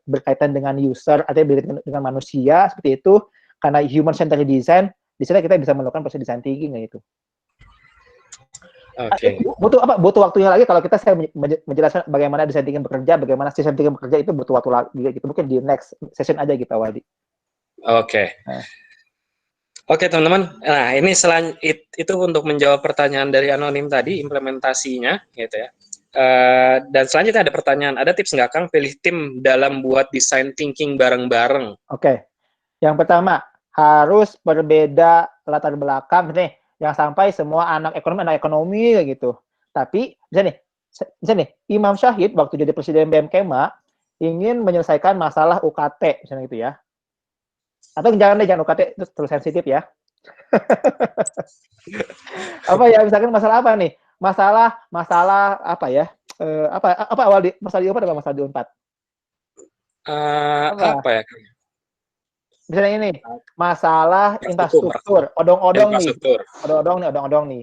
berkaitan dengan user atau dengan manusia seperti itu, karena human centered design, di sana kita bisa melakukan proses design thinking gitu. Oke. Butuh waktunya lagi kalau saya menjelaskan bagaimana design thinking bekerja, bagaimana design thinking bekerja, itu butuh waktu lagi gitu. Mungkin di next session aja gitu, Waldi. Oke. Oke, teman-teman. Nah, ini itu untuk menjawab pertanyaan dari anonim tadi, implementasinya gitu ya. Dan selanjutnya ada pertanyaan, ada tips nggak Kang pilih tim dalam buat design thinking bareng-bareng? Oke. Yang pertama, harus berbeda latar belakang nih. Yang sampai semua anak ekonomi kayak gitu. Tapi misalnya nih, Imam Syahid waktu jadi presiden BMKMA ingin menyelesaikan masalah UKT misalnya gitu ya. Atau jangan UKT, itu terlalu sensitif ya. Apa ya, misalkan masalah apa nih? Masalah apa ya? Apa awal di masalah di Unpad apa masalah di Unpad? Apa ya? Misalnya ini, masalah infrastruktur, odong-odong nih.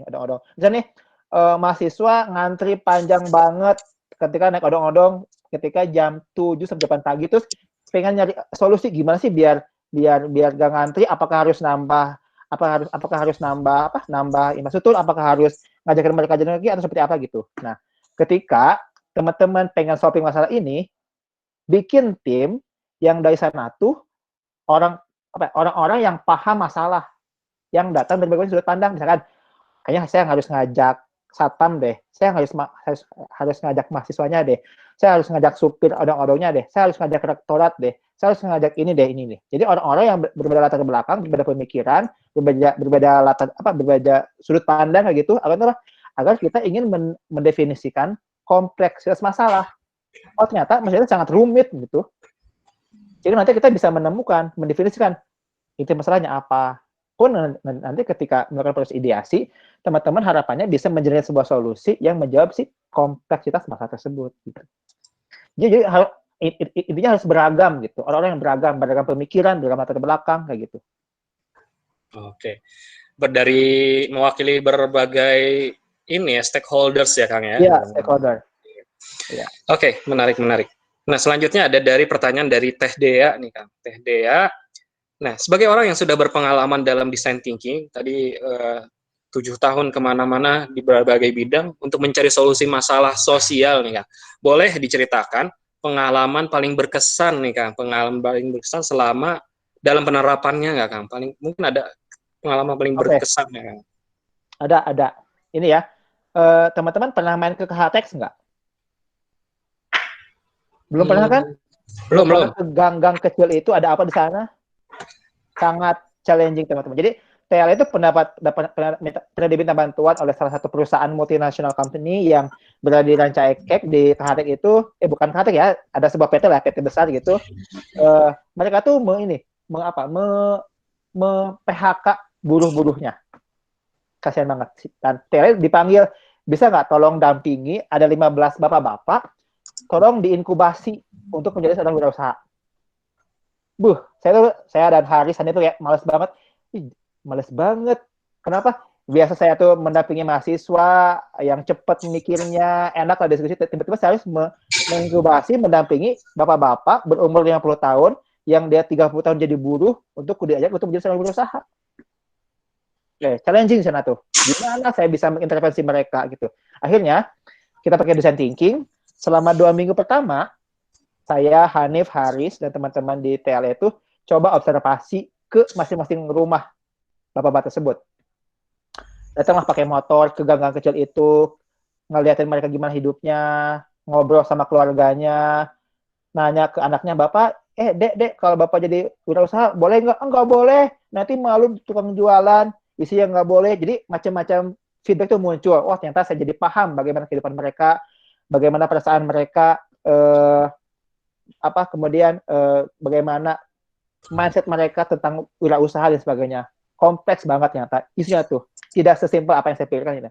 Misalnya nih, mahasiswa ngantri panjang banget ketika naik odong-odong ketika jam 7 sampai 8 pagi, terus pengen nyari solusi gimana sih biar gak ngantri, apakah harus nambah infrastruktur, apakah harus ngajakin mereka jalan lagi atau seperti apa gitu. Nah, ketika teman-teman pengen solving masalah ini, bikin tim yang dari sana tuh orang-orang yang paham masalah, yang datang dari berbagai sudut pandang. Misalkan, kayaknya saya harus ngajak satpam deh, saya harus ngajak mahasiswanya deh, saya harus ngajak supir odong-odongnya deh, saya harus ngajak rektorat deh, saya harus ngajak ini deh. Jadi orang-orang yang berbeda latar belakang, berbeda pemikiran, berbeda sudut pandang kayak gitu, agar kita ingin mendefinisikan kompleksitas masalah. Oh, ternyata masalahnya sangat rumit gitu. Jadi nanti kita bisa mendefinisikan inti masalahnya apa. Pun nanti ketika melakukan proses ideasi, teman-teman harapannya bisa menjadi sebuah solusi yang menjawab si kompleksitas masalah tersebut. Gitu. Jadi intinya harus beragam gitu. Orang-orang yang beragam pemikiran, beragam latar belakang kayak gitu. Oke. Dari mewakili berbagai stakeholders ya Kang ya. Iya, stakeholder. Ya. Oke, menarik. Nah, selanjutnya ada dari pertanyaan dari Teh Dea nih Kang. Teh Dea. Nah, sebagai orang yang sudah berpengalaman dalam design thinking, tadi 7 tahun kemana-mana di berbagai bidang untuk mencari solusi masalah sosial nih Kang. Boleh diceritakan pengalaman paling berkesan nih Kang, pengalaman paling berkesan selama dalam penerapannya nggak Kang? Mungkin ada pengalaman paling berkesan ya Kang? Ada. Ini ya, teman-teman pernah main ke KHTX nggak? Belum pernah kan? Belum. Ke gang-gang kecil itu ada apa di sana? Sangat challenging teman-teman. Jadi TL itu pernah diminta bantuan oleh salah satu perusahaan multinational company yang berada di Rancaikek di KHTX itu, bukan KHTX ya, ada sebuah PT lah, PT besar gitu. Mereka tuh PHK buruh-buruhnya. Kasihan banget. Dan TL dipanggil, bisa nggak tolong dampingi, ada 15 bapak-bapak, tolong diinkubasi untuk menjadi seorang wirausaha. Saya dan Harisan itu kayak males banget. Kenapa? Biasa saya tuh mendampingi mahasiswa yang cepat mikirnya, enak lah diskusi, tiba-tiba saya harus menginkubasi, mendampingi bapak-bapak berumur 50 tahun, yang dia 30 tahun jadi buruh, untuk diajak untuk menjadi seorang wirausaha. Challenging sana tuh. Gimana saya bisa mengintervensi mereka gitu. Akhirnya, kita pakai design thinking. Selama 2 minggu pertama, saya, Hanif, Haris, dan teman-teman di TL itu coba observasi ke masing-masing rumah bapak-bapak tersebut. Datanglah pakai motor ke gang-gang kecil itu, ngeliatin mereka gimana hidupnya, ngobrol sama keluarganya, nanya ke anaknya, Bapak, dek, kalau Bapak jadi wirausaha, boleh nggak? Enggak boleh, nanti malu tukang jualan. isi yang nggak boleh. Jadi macam-macam feedback itu muncul. Wah, ternyata saya jadi paham bagaimana kehidupan mereka, bagaimana perasaan mereka, kemudian bagaimana mindset mereka tentang wirausaha dan sebagainya. Kompleks banget ternyata isinya tuh. Tidak sesimpel apa yang saya pikirkan. Gitu.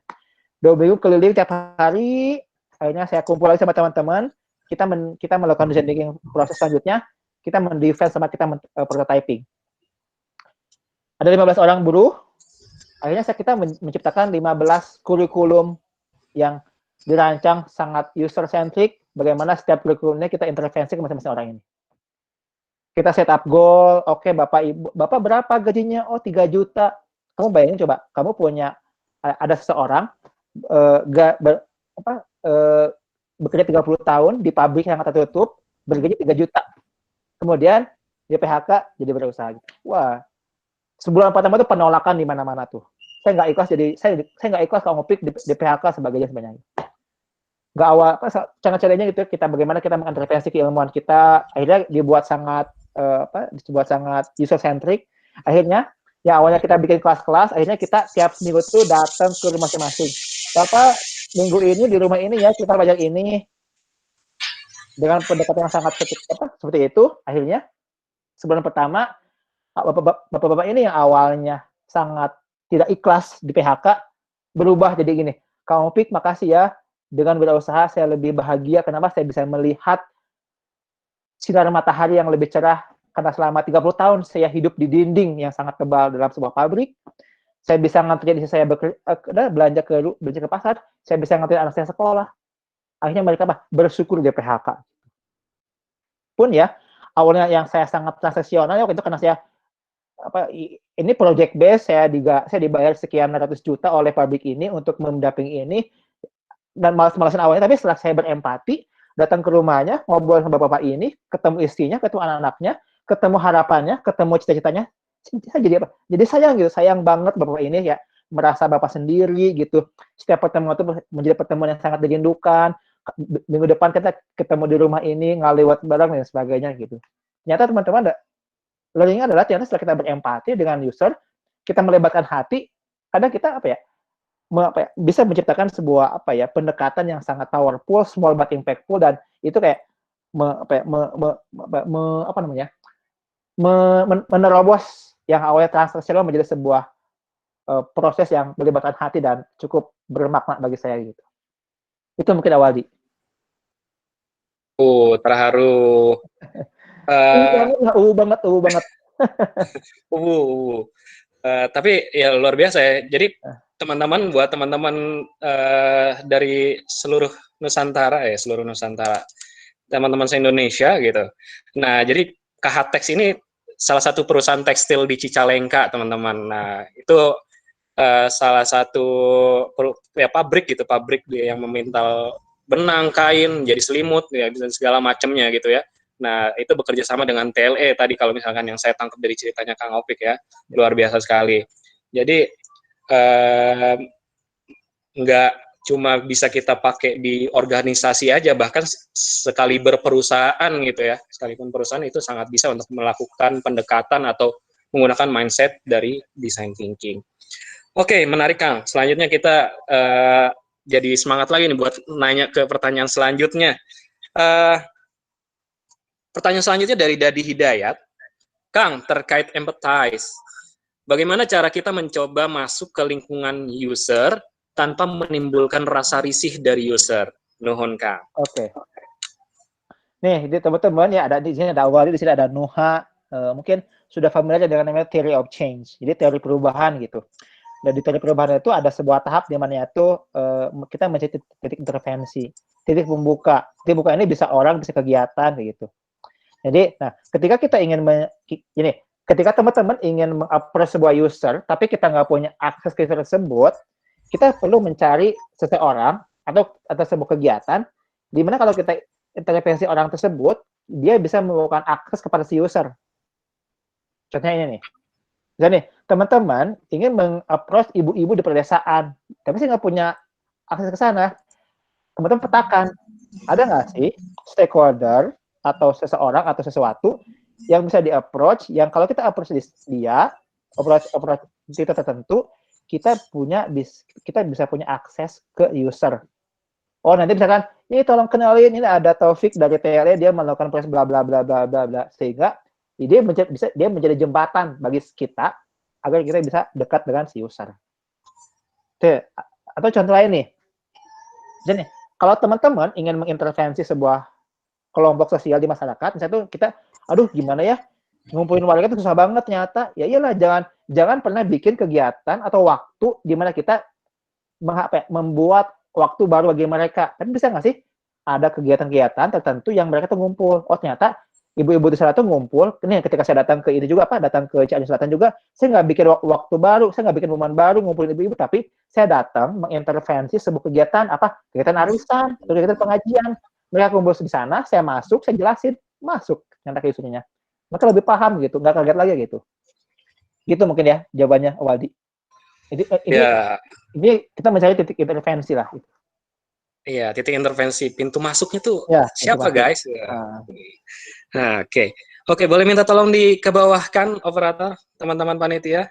2 minggu keliling tiap hari, akhirnya saya kumpul lagi sama teman-teman, kita melakukan design thinking proses selanjutnya, kita mendevelop sama kita prototyping. Ada 15 orang buruh, akhirnya kita menciptakan 15 kurikulum yang dirancang sangat user-centric, bagaimana setiap kurikulumnya kita intervensi ke masing-masing orang ini. Kita set up goal, oke Bapak Ibu, Bapak berapa gajinya? Oh 3 juta. Kamu bayangin coba, kamu punya, ada seseorang, bekerja 30 tahun di pabrik yang tertutup, bergaji 3 juta. Kemudian di PHK jadi berusaha. Wah, sebulan pertama itu penolakan di mana-mana tuh. Saya nggak ikhlas saya nggak ikhlas kalau ngopik di PHK sebagainya sebenarnya. Nggak awal cara-caranya gitu kita bagaimana kita mengintervensi keilmuan kita, akhirnya dibuat sangat user centric. Akhirnya yang awalnya kita bikin kelas-kelas, akhirnya kita tiap minggu tuh datang ke rumah masing-masing. Bapak minggu ini di rumah ini ya kita belajar ini dengan pendekatan yang sangat seperti itu. Akhirnya sebulan pertama bapak-bapak ini yang awalnya sangat tidak ikhlas di PHK berubah jadi gini, Kang Opik makasih ya, dengan berusaha saya lebih bahagia. Kenapa? Saya bisa melihat sinar matahari yang lebih cerah karena selama 30 tahun saya hidup di dinding yang sangat tebal dalam sebuah pabrik. Saya bisa nganterin saya belanja ke pasar, saya bisa nganterin anak saya sekolah. Akhirnya mereka bersyukur di PHK. Pun ya, awalnya yang saya sangat transaksional waktu itu karena saya ini project base, saya dibayar sekian ratus juta oleh pabrik ini untuk mendampingi ini, dan malas-malasan awalnya, tapi setelah saya berempati, datang ke rumahnya, ngobrol sama bapak ini, ketemu istrinya, ketemu anak-anaknya, ketemu harapannya, ketemu cita-citanya, jadi apa? Jadi sayang banget bapak ini ya, merasa bapak sendiri gitu. Setiap pertemuan itu menjadi pertemuan yang sangat dirindukan. Minggu depan kita ketemu di rumah ini, ngaliwat bareng dan sebagainya gitu. Ternyata teman-teman learning adalah ternyata setelah kita berempati dengan user, kita melebatkan hati, kadang kita bisa menciptakan sebuah pendekatan yang sangat powerful, small but impactful, dan itu kayak menerobos yang awalnya transaksional menjadi sebuah proses yang melibatkan hati dan cukup bermakna bagi saya gitu. Itu mungkin awal Terharu. Banget. Tapi ya luar biasa ya. Jadi buat teman-teman dari seluruh Nusantara, teman-teman se-Indonesia gitu. Nah, jadi KHTEX ini salah satu perusahaan tekstil di Cicalengka, teman-teman. Nah, itu salah satu pabrik yang memintal benang, kain, jadi selimut ya, dan segala macamnya gitu ya. Nah, itu bekerja sama dengan TLE tadi kalau misalkan yang saya tangkap dari ceritanya Kang Opik ya. Luar biasa sekali. Jadi nggak cuma bisa kita pakai di organisasi aja, bahkan sekali berperusahaan gitu ya. Sekalipun perusahaan itu sangat bisa untuk melakukan pendekatan atau menggunakan mindset dari design thinking. Oke, menarik Kang. Selanjutnya kita jadi semangat lagi nih buat nanya ke pertanyaan selanjutnya. Pertanyaan selanjutnya dari Dadi Hidayat. Kang, terkait empathize. Bagaimana cara kita mencoba masuk ke lingkungan user tanpa menimbulkan rasa risih dari user? Nuhun, Kang. Oke. Nih, teman-teman ya, di sini ada Awali, di sini ada Nuha. Mungkin sudah familiar dengan namanya theory of change. Jadi teori perubahan gitu. Dan di teori perubahan itu ada sebuah tahap di mana itu kita mencari titik intervensi, titik pembuka. Titik pembuka ini bisa orang, bisa kegiatan gitu. Jadi, nah, ketika kita ingin ketika teman-teman ingin meng-approach sebuah user, tapi kita nggak punya akses ke user tersebut, kita perlu mencari seseorang atau sebuah kegiatan, di mana kalau kita intervensi orang tersebut, dia bisa melakukan akses kepada si user. Contohnya ini nih. Jadi, teman-teman ingin meng-approach ibu-ibu di pedesaan, tapi saya nggak punya akses ke sana. Teman-teman petakan, ada nggak sih stakeholder atau seseorang atau sesuatu yang bisa di-approach, yang kalau kita approach dia, approach kita tertentu, kita bisa punya akses ke user. Oh, nanti misalkan, ini tolong kenalin, ini ada Taufik dari TLE, dia melakukan proses bla bla bla bla bla bla, sehingga dia menjadi jembatan bagi kita agar kita bisa dekat dengan si user. Oke, atau contoh lain nih. Jadi, kalau teman-teman ingin mengintervensi sebuah kelompok sosial di masyarakat, misalnya tuh kita, aduh gimana ya, ngumpulin warga itu susah banget ternyata. Ya iyalah, jangan pernah bikin kegiatan atau waktu di mana kita membuat waktu baru bagi mereka. Tapi bisa nggak sih ada kegiatan-kegiatan tertentu yang mereka tuh ngumpul? Oh ternyata ibu-ibu di sana tuh ngumpul. Ini ketika saya datang ke ini juga datang ke Cianjur Selatan juga, saya nggak bikin waktu baru, saya nggak bikin momen baru ngumpulin ibu-ibu, tapi saya datang mengintervensi sebuah kegiatan kegiatan arisan, kegiatan pengajian. Mereka kumpul di sana, saya masuk, saya jelasin, masuk ternyata ke isunya. Mereka lebih paham gitu, nggak kaget lagi gitu. Gitu mungkin ya jawabannya, Waldi. Ini kita mencari titik intervensi lah. Iya, titik intervensi. Pintu masuknya tuh ya, siapa guys? Nah, oke, boleh minta tolong dikebawahkan operator, teman-teman panitia.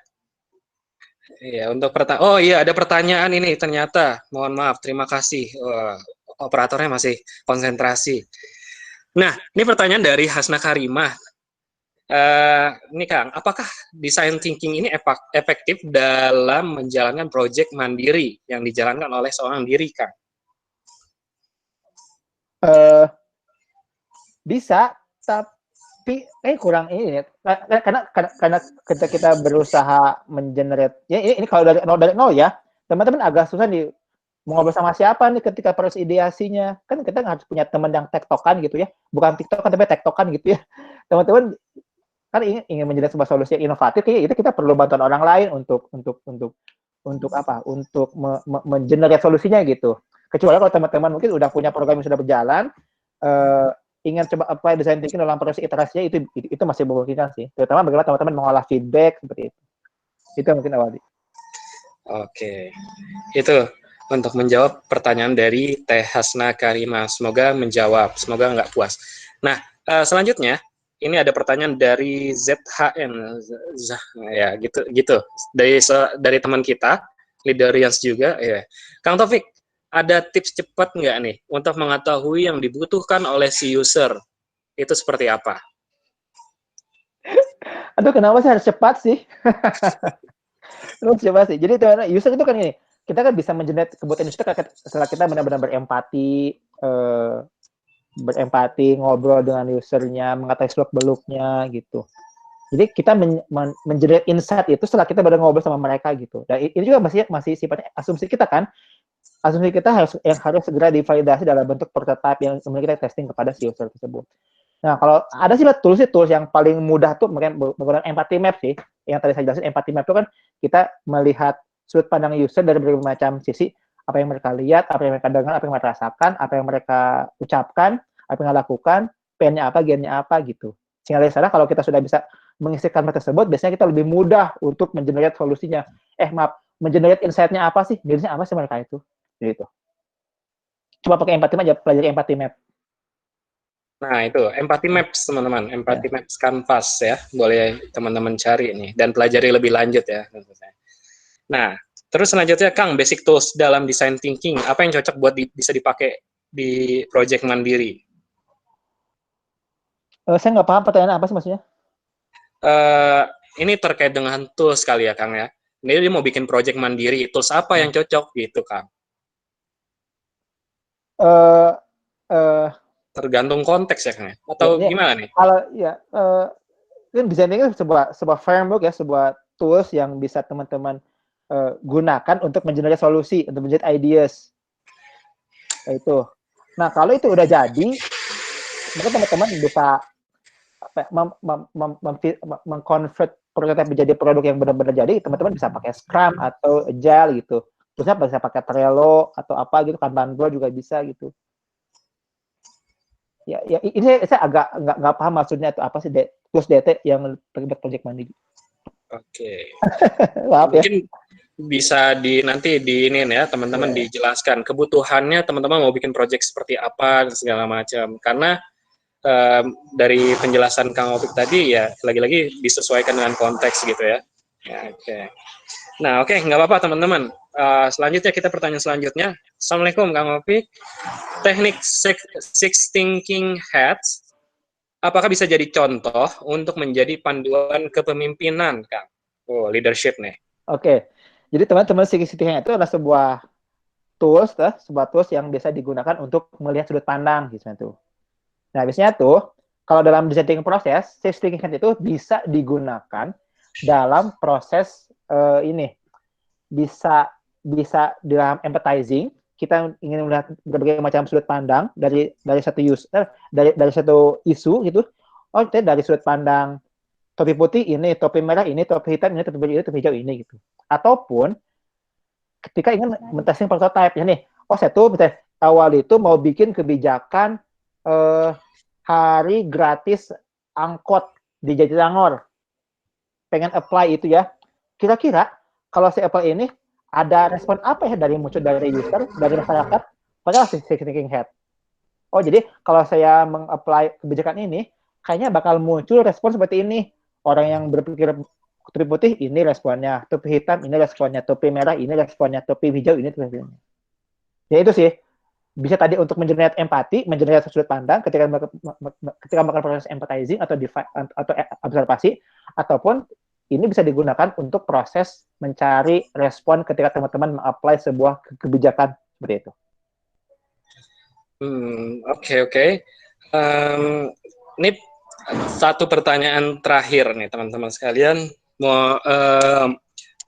Iya, untuk oh iya ada pertanyaan ini ternyata. Mohon maaf, terima kasih. Operatornya masih konsentrasi. Nah, ini pertanyaan dari Hasna Karimah. Ini Kang, apakah design thinking ini efektif dalam menjalankan proyek mandiri yang dijalankan oleh seorang diri, Kang? Bisa, tapi kurang ini ya. Karena ketika kita berusaha mengenerate, ya ini kalau dari nol ya, teman-teman agak susah nih mau ngobrol sama siapa nih ketika proses ideasinya. Kan kita harus punya teman yang tektokan gitu ya, bukan tiktokan tapi tektokan gitu ya. Teman-teman kan ingin menjadi sebuah solusi yang inovatif, itu kita perlu bantuan orang lain untuk mengenerate solusinya gitu. Kecuali kalau teman-teman mungkin udah punya program yang sudah berjalan, ingin coba apply design thinking dalam proses iterasinya, itu masih memungkinkan sih. Terutama bagaimana teman-teman mengolah feedback seperti itu. Itu mungkin awalnya. Oke, itu untuk menjawab pertanyaan dari Teh Hasna Karimah. Semoga menjawab, semoga nggak puas. Nah, selanjutnya ini ada pertanyaan dari ZHN, ya gitu dari teman kita, Leaderians juga, ya. Kang Taufik, ada tips cepat nggak nih untuk mengetahui yang dibutuhkan oleh si user itu seperti apa? Aduh, kenapa sih harus cepat sih? Terus coba sih. Jadi teman-teman, user itu kan ini, kita kan bisa mengenerate kebutuhan user setelah kita benar-benar berempati, ngobrol dengan usernya, mengetahui seluk-beluknya gitu. Jadi kita mengenerate insight itu setelah kita benar ngobrol sama mereka gitu. Dan ini juga masih sifatnya asumsi kita kan. Asumsi kita harus segera divalidasi dalam bentuk prototype yang kemudian kita testing kepada si user tersebut. Nah, kalau ada sih tools yang paling mudah tuh menggunakan empathy map sih. Yang tadi saya jelasin, empathy map itu kan kita melihat sudut pandang user dari berbagai macam sisi, apa yang mereka lihat, apa yang mereka dengar, apa yang mereka rasakan, apa yang mereka ucapkan, apa yang mereka lakukan, pain-nya apa, gain-nya apa gitu. Sehingga dari sana kalau kita sudah bisa mengisikan map tersebut, biasanya kita lebih mudah untuk mengenerate solusinya. Mengenerate insight-nya apa sih, gain-nya apa sih mereka itu. Gitu. Coba pakai empathy map aja, pelajari empathy map. Nah, itu empathy maps, teman-teman. Empathy maps Canvas ya. Boleh teman-teman cari nih dan pelajari lebih lanjut ya. Nah, terus selanjutnya Kang, basic tools dalam design thinking, apa yang cocok buat bisa dipakai di project mandiri? Saya nggak paham pertanyaan apa sih maksudnya. Ini terkait dengan tools kali ya, Kang ya. Ini dia mau bikin project mandiri, tools apa yang cocok gitu, Kang? Tergantung konteks ya, Kang? Atau gimana nih? Kalau kan design thinking sebuah framework ya, sebuah tools yang bisa teman-teman gunakan untuk mengenerate solusi, untuk mengenerate ideas. Itu. Nah, kalau itu udah jadi, maka teman-teman bisa mengconvert prototype menjadi produk yang benar-benar jadi. Teman-teman bisa pakai Scrum atau Agile gitu. Terusnya bisa pakai Trello atau apa gitu, Kanban board juga bisa gitu. Ya ini saya agak nggak paham maksudnya itu apa sih tools DT yang terlibat project mandiri. Oke. Maaf ya. Mungkin bisa nanti ini ya teman-teman dijelaskan kebutuhannya teman-teman mau bikin project seperti apa dan segala macam. Karena dari penjelasan Kang Opik tadi ya lagi-lagi disesuaikan dengan konteks gitu ya. Oke. Nah, oke, nggak apa-apa teman-teman. Selanjutnya kita pertanyaan selanjutnya. Assalamualaikum Kang Opi. Teknik six thinking hats, apakah bisa jadi contoh untuk menjadi panduan kepemimpinan, Kang? Oh, leadership nih. Oke, jadi teman-teman Six-Thinking itu adalah sebuah tools yang bisa digunakan untuk melihat sudut pandang gitu tuh. Nah, biasanya tuh kalau dalam design thinking proses, Six Thinking Hat itu bisa digunakan dalam proses ini bisa bisa dalam empathizing. Kita ingin melihat berbagai macam sudut pandang dari satu dari satu isu gitu. Oh, kita dari sudut pandang topi putih ini, topi merah ini, topi hitam ini, topi biru ini, topi hijau ini gitu. Ataupun ketika ingin men-testing prototype ya nih, oh saya tuh misalnya awal itu mau bikin kebijakan hari gratis angkot di Jatinangor, pengen apply itu ya. Kira-kira kalau saya apply ini ada respon apa ya dari muncul dari user, dari masyarakat? Padahal sih thinking head. Oh jadi kalau saya meng-apply kebijakan ini, kayaknya bakal muncul respon seperti ini. Orang yang berpikir topi putih ini responnya, topi hitam ini responnya, topi merah ini responnya, topi hijau ini responnya. Ya itu sih bisa tadi untuk mengenerate empati, mengenerate sudut pandang ketika melakukan proses empathizing atau observasi, ataupun ini bisa digunakan untuk proses mencari respon ketika teman-teman mengapply sebuah kebijakan seperti itu. Oke. Ini satu pertanyaan terakhir nih teman-teman sekalian. Mau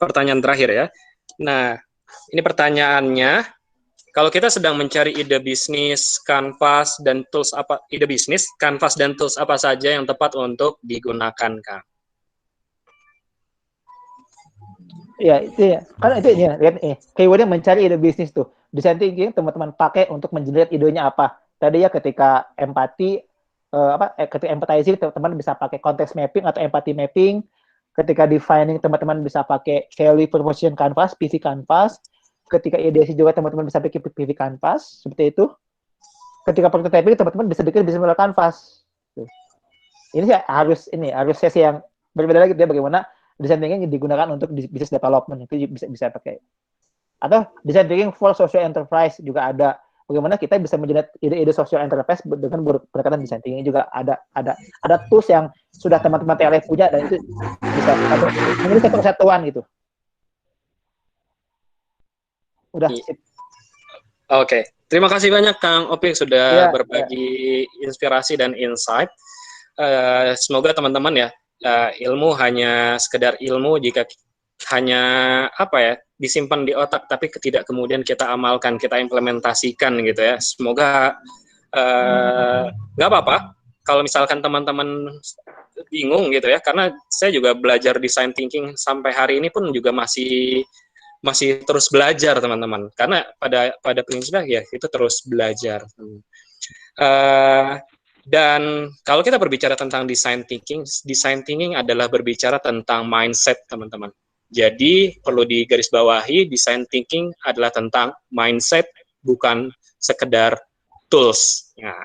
pertanyaan terakhir ya. Nah, ini pertanyaannya. Kalau kita sedang mencari ide bisnis, kanvas dan tools apa saja yang tepat untuk digunakan, Kang? Ya, itu ya. Karena itu ya, lihat nih, keywordnya mencari ide bisnis tuh. Design thinking teman-teman pakai untuk menjelaskan idenya apa. Tadi ya ketika empati ketika empathizing teman-teman bisa pakai context mapping atau empathy mapping. Ketika defining teman-teman bisa pakai value proposition canvas, PV canvas. Ketika ideasi juga teman-teman bisa bikin PV canvas seperti itu. Ketika prototyping teman-teman bisa bikin business canvas. Ini sih harus sesi yang berbeda lagi ya, bagaimana design thinking digunakan untuk business development itu bisa pakai. Atau design thinking for social enterprise juga ada. Bagaimana kita bisa menjelaskan ide-ide social enterprise dengan berkaitan design thinking juga ada tools yang sudah teman-teman TLF punya dan itu bisa menjadi satu kesatuan gitu. Udah. Oke. Terima kasih banyak Kang Opik sudah berbagi inspirasi dan insight. Semoga teman-teman ya, ilmu hanya sekedar ilmu jika hanya disimpan di otak tapi tidak kemudian kita amalkan, kita implementasikan gitu ya. Semoga nggak apa-apa kalau misalkan teman-teman bingung gitu ya, karena saya juga belajar design thinking sampai hari ini pun juga masih terus belajar teman-teman, karena pada prinsipnya ya itu terus belajar. Dan kalau kita berbicara tentang design thinking adalah berbicara tentang mindset teman-teman. Jadi perlu digarisbawahi, design thinking adalah tentang mindset, bukan sekedar tools. Nah,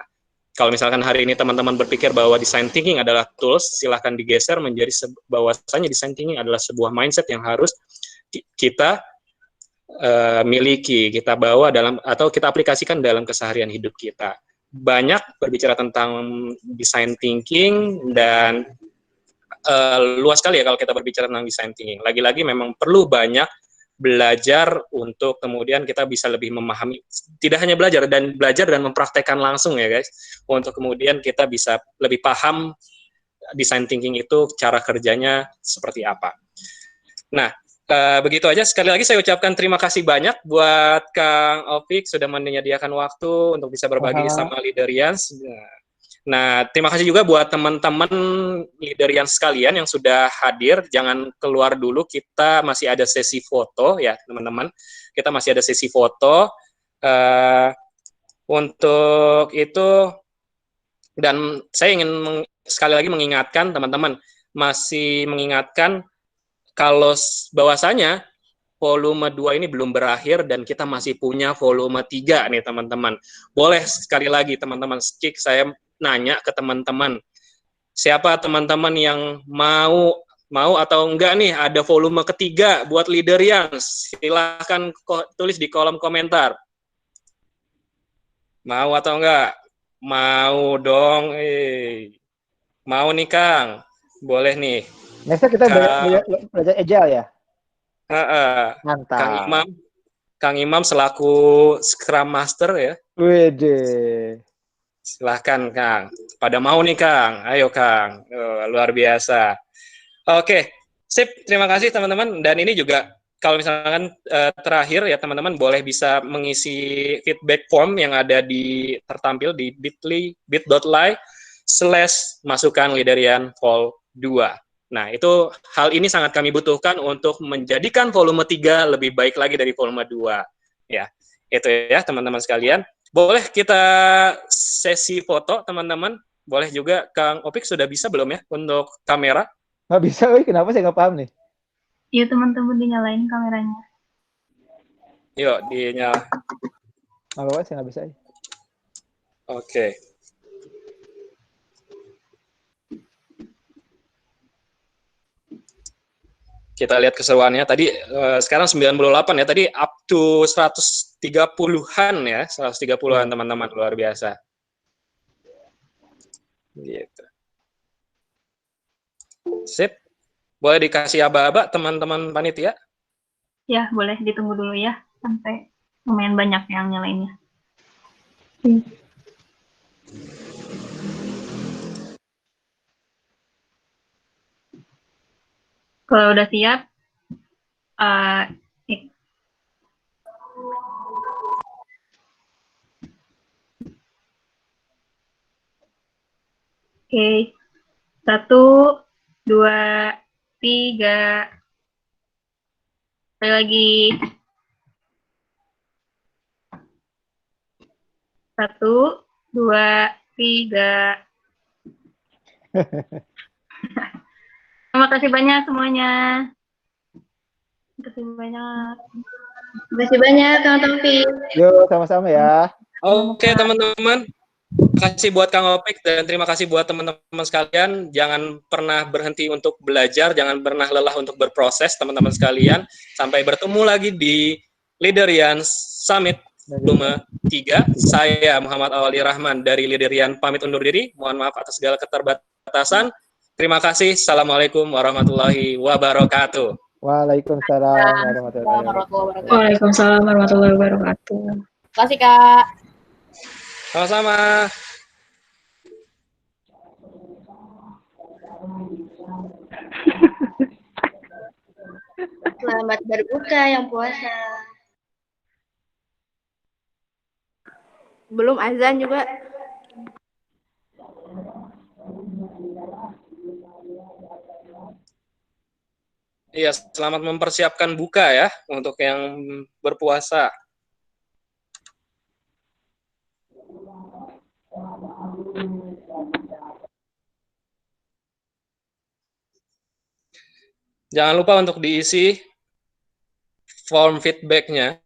kalau misalkan hari ini teman-teman berpikir bahwa design thinking adalah tools, silahkan digeser menjadi bahwasanya design thinking adalah sebuah mindset yang harus kita miliki, kita bawa dalam atau kita aplikasikan dalam keseharian hidup kita. Banyak berbicara tentang design thinking dan luas sekali ya kalau kita berbicara tentang design thinking. Lagi-lagi memang perlu banyak belajar untuk kemudian kita bisa lebih memahami, tidak hanya belajar dan mempraktekkan langsung ya guys, untuk kemudian kita bisa lebih paham design thinking itu cara kerjanya seperti apa. Nah, begitu aja. Sekali lagi saya ucapkan terima kasih banyak buat Kang Opik sudah menyediakan waktu untuk bisa berbagi sama Leaderians. Nah, terima kasih juga buat teman-teman Leaderians sekalian yang sudah hadir. Jangan keluar dulu, kita masih ada sesi foto ya teman-teman. Kita masih ada sesi foto. Untuk itu, dan saya ingin sekali lagi mengingatkan teman-teman, kalau bahwasanya volume 2 ini belum berakhir dan kita masih punya volume 3 nih teman-teman. Boleh sekali lagi teman-teman, saya nanya ke teman-teman, siapa teman-teman yang mau Mau atau enggak nih, ada volume ketiga buat Leaderians. Silahkan tulis di kolom komentar. Mau atau enggak? Mau dong. Mau nih Kang. Boleh nih. Next kita Kang, belajar agile ya? Mantap. Kang Imam selaku Scrum Master ya. Wede. Silahkan Kang. Pada mau nih Kang. Ayo Kang. Luar biasa. Oke, sip. Terima kasih teman-teman. Dan ini juga kalau misalkan terakhir ya teman-teman boleh bisa mengisi feedback form yang ada tertampil di bit.ly/masukan Leaderian Vol 2. Nah, itu hal ini sangat kami butuhkan untuk menjadikan volume 3 lebih baik lagi dari volume 2. Ya, itu ya teman-teman sekalian. Boleh kita sesi foto teman-teman? Boleh juga Kang Opik sudah bisa belum ya untuk kamera? Nggak bisa, kenapa saya nggak paham nih? Iya teman-teman dinyalain kameranya. Yuk, dinyala. Nggak apa-apa, saya nggak bisa. Oke. Kita lihat keseruannya. Tadi sekarang 98 ya. Tadi up to 130-an ya. 130-an teman-teman. Luar biasa. Gitu. Sip. Boleh dikasih aba-aba teman-teman panitia? Ya, boleh ditunggu dulu ya. Sampai lumayan banyak yang nyalainnya. Kalau udah siap, oke. 1, 2, 3. Sekali lagi. 1, 2, 3. Terima kasih banyak semuanya. Terima kasih banyak. Terima kasih banyak, Kang Taufik. Yuk, sama-sama ya. Oke, teman-teman. Terima kasih buat Kang Opik dan terima kasih buat teman-teman sekalian. Jangan pernah berhenti untuk belajar, jangan pernah lelah untuk berproses, teman-teman sekalian. Sampai bertemu lagi di Leaderian Summit volume 3. Saya Muhammad Awali Rahman dari Leaderian pamit undur diri. Mohon maaf atas segala keterbatasan. Terima kasih. Assalamualaikum warahmatullahi wabarakatuh. Waalaikumsalam warahmatullahi wabarakatuh. Waalaikumsalam warahmatullahi wabarakatuh. Terima kasih, Kak. Sama-sama. Selamat berbuka yang puasa. Belum azan juga. Iya, selamat mempersiapkan buka ya untuk yang berpuasa. Jangan lupa untuk diisi form feedback-nya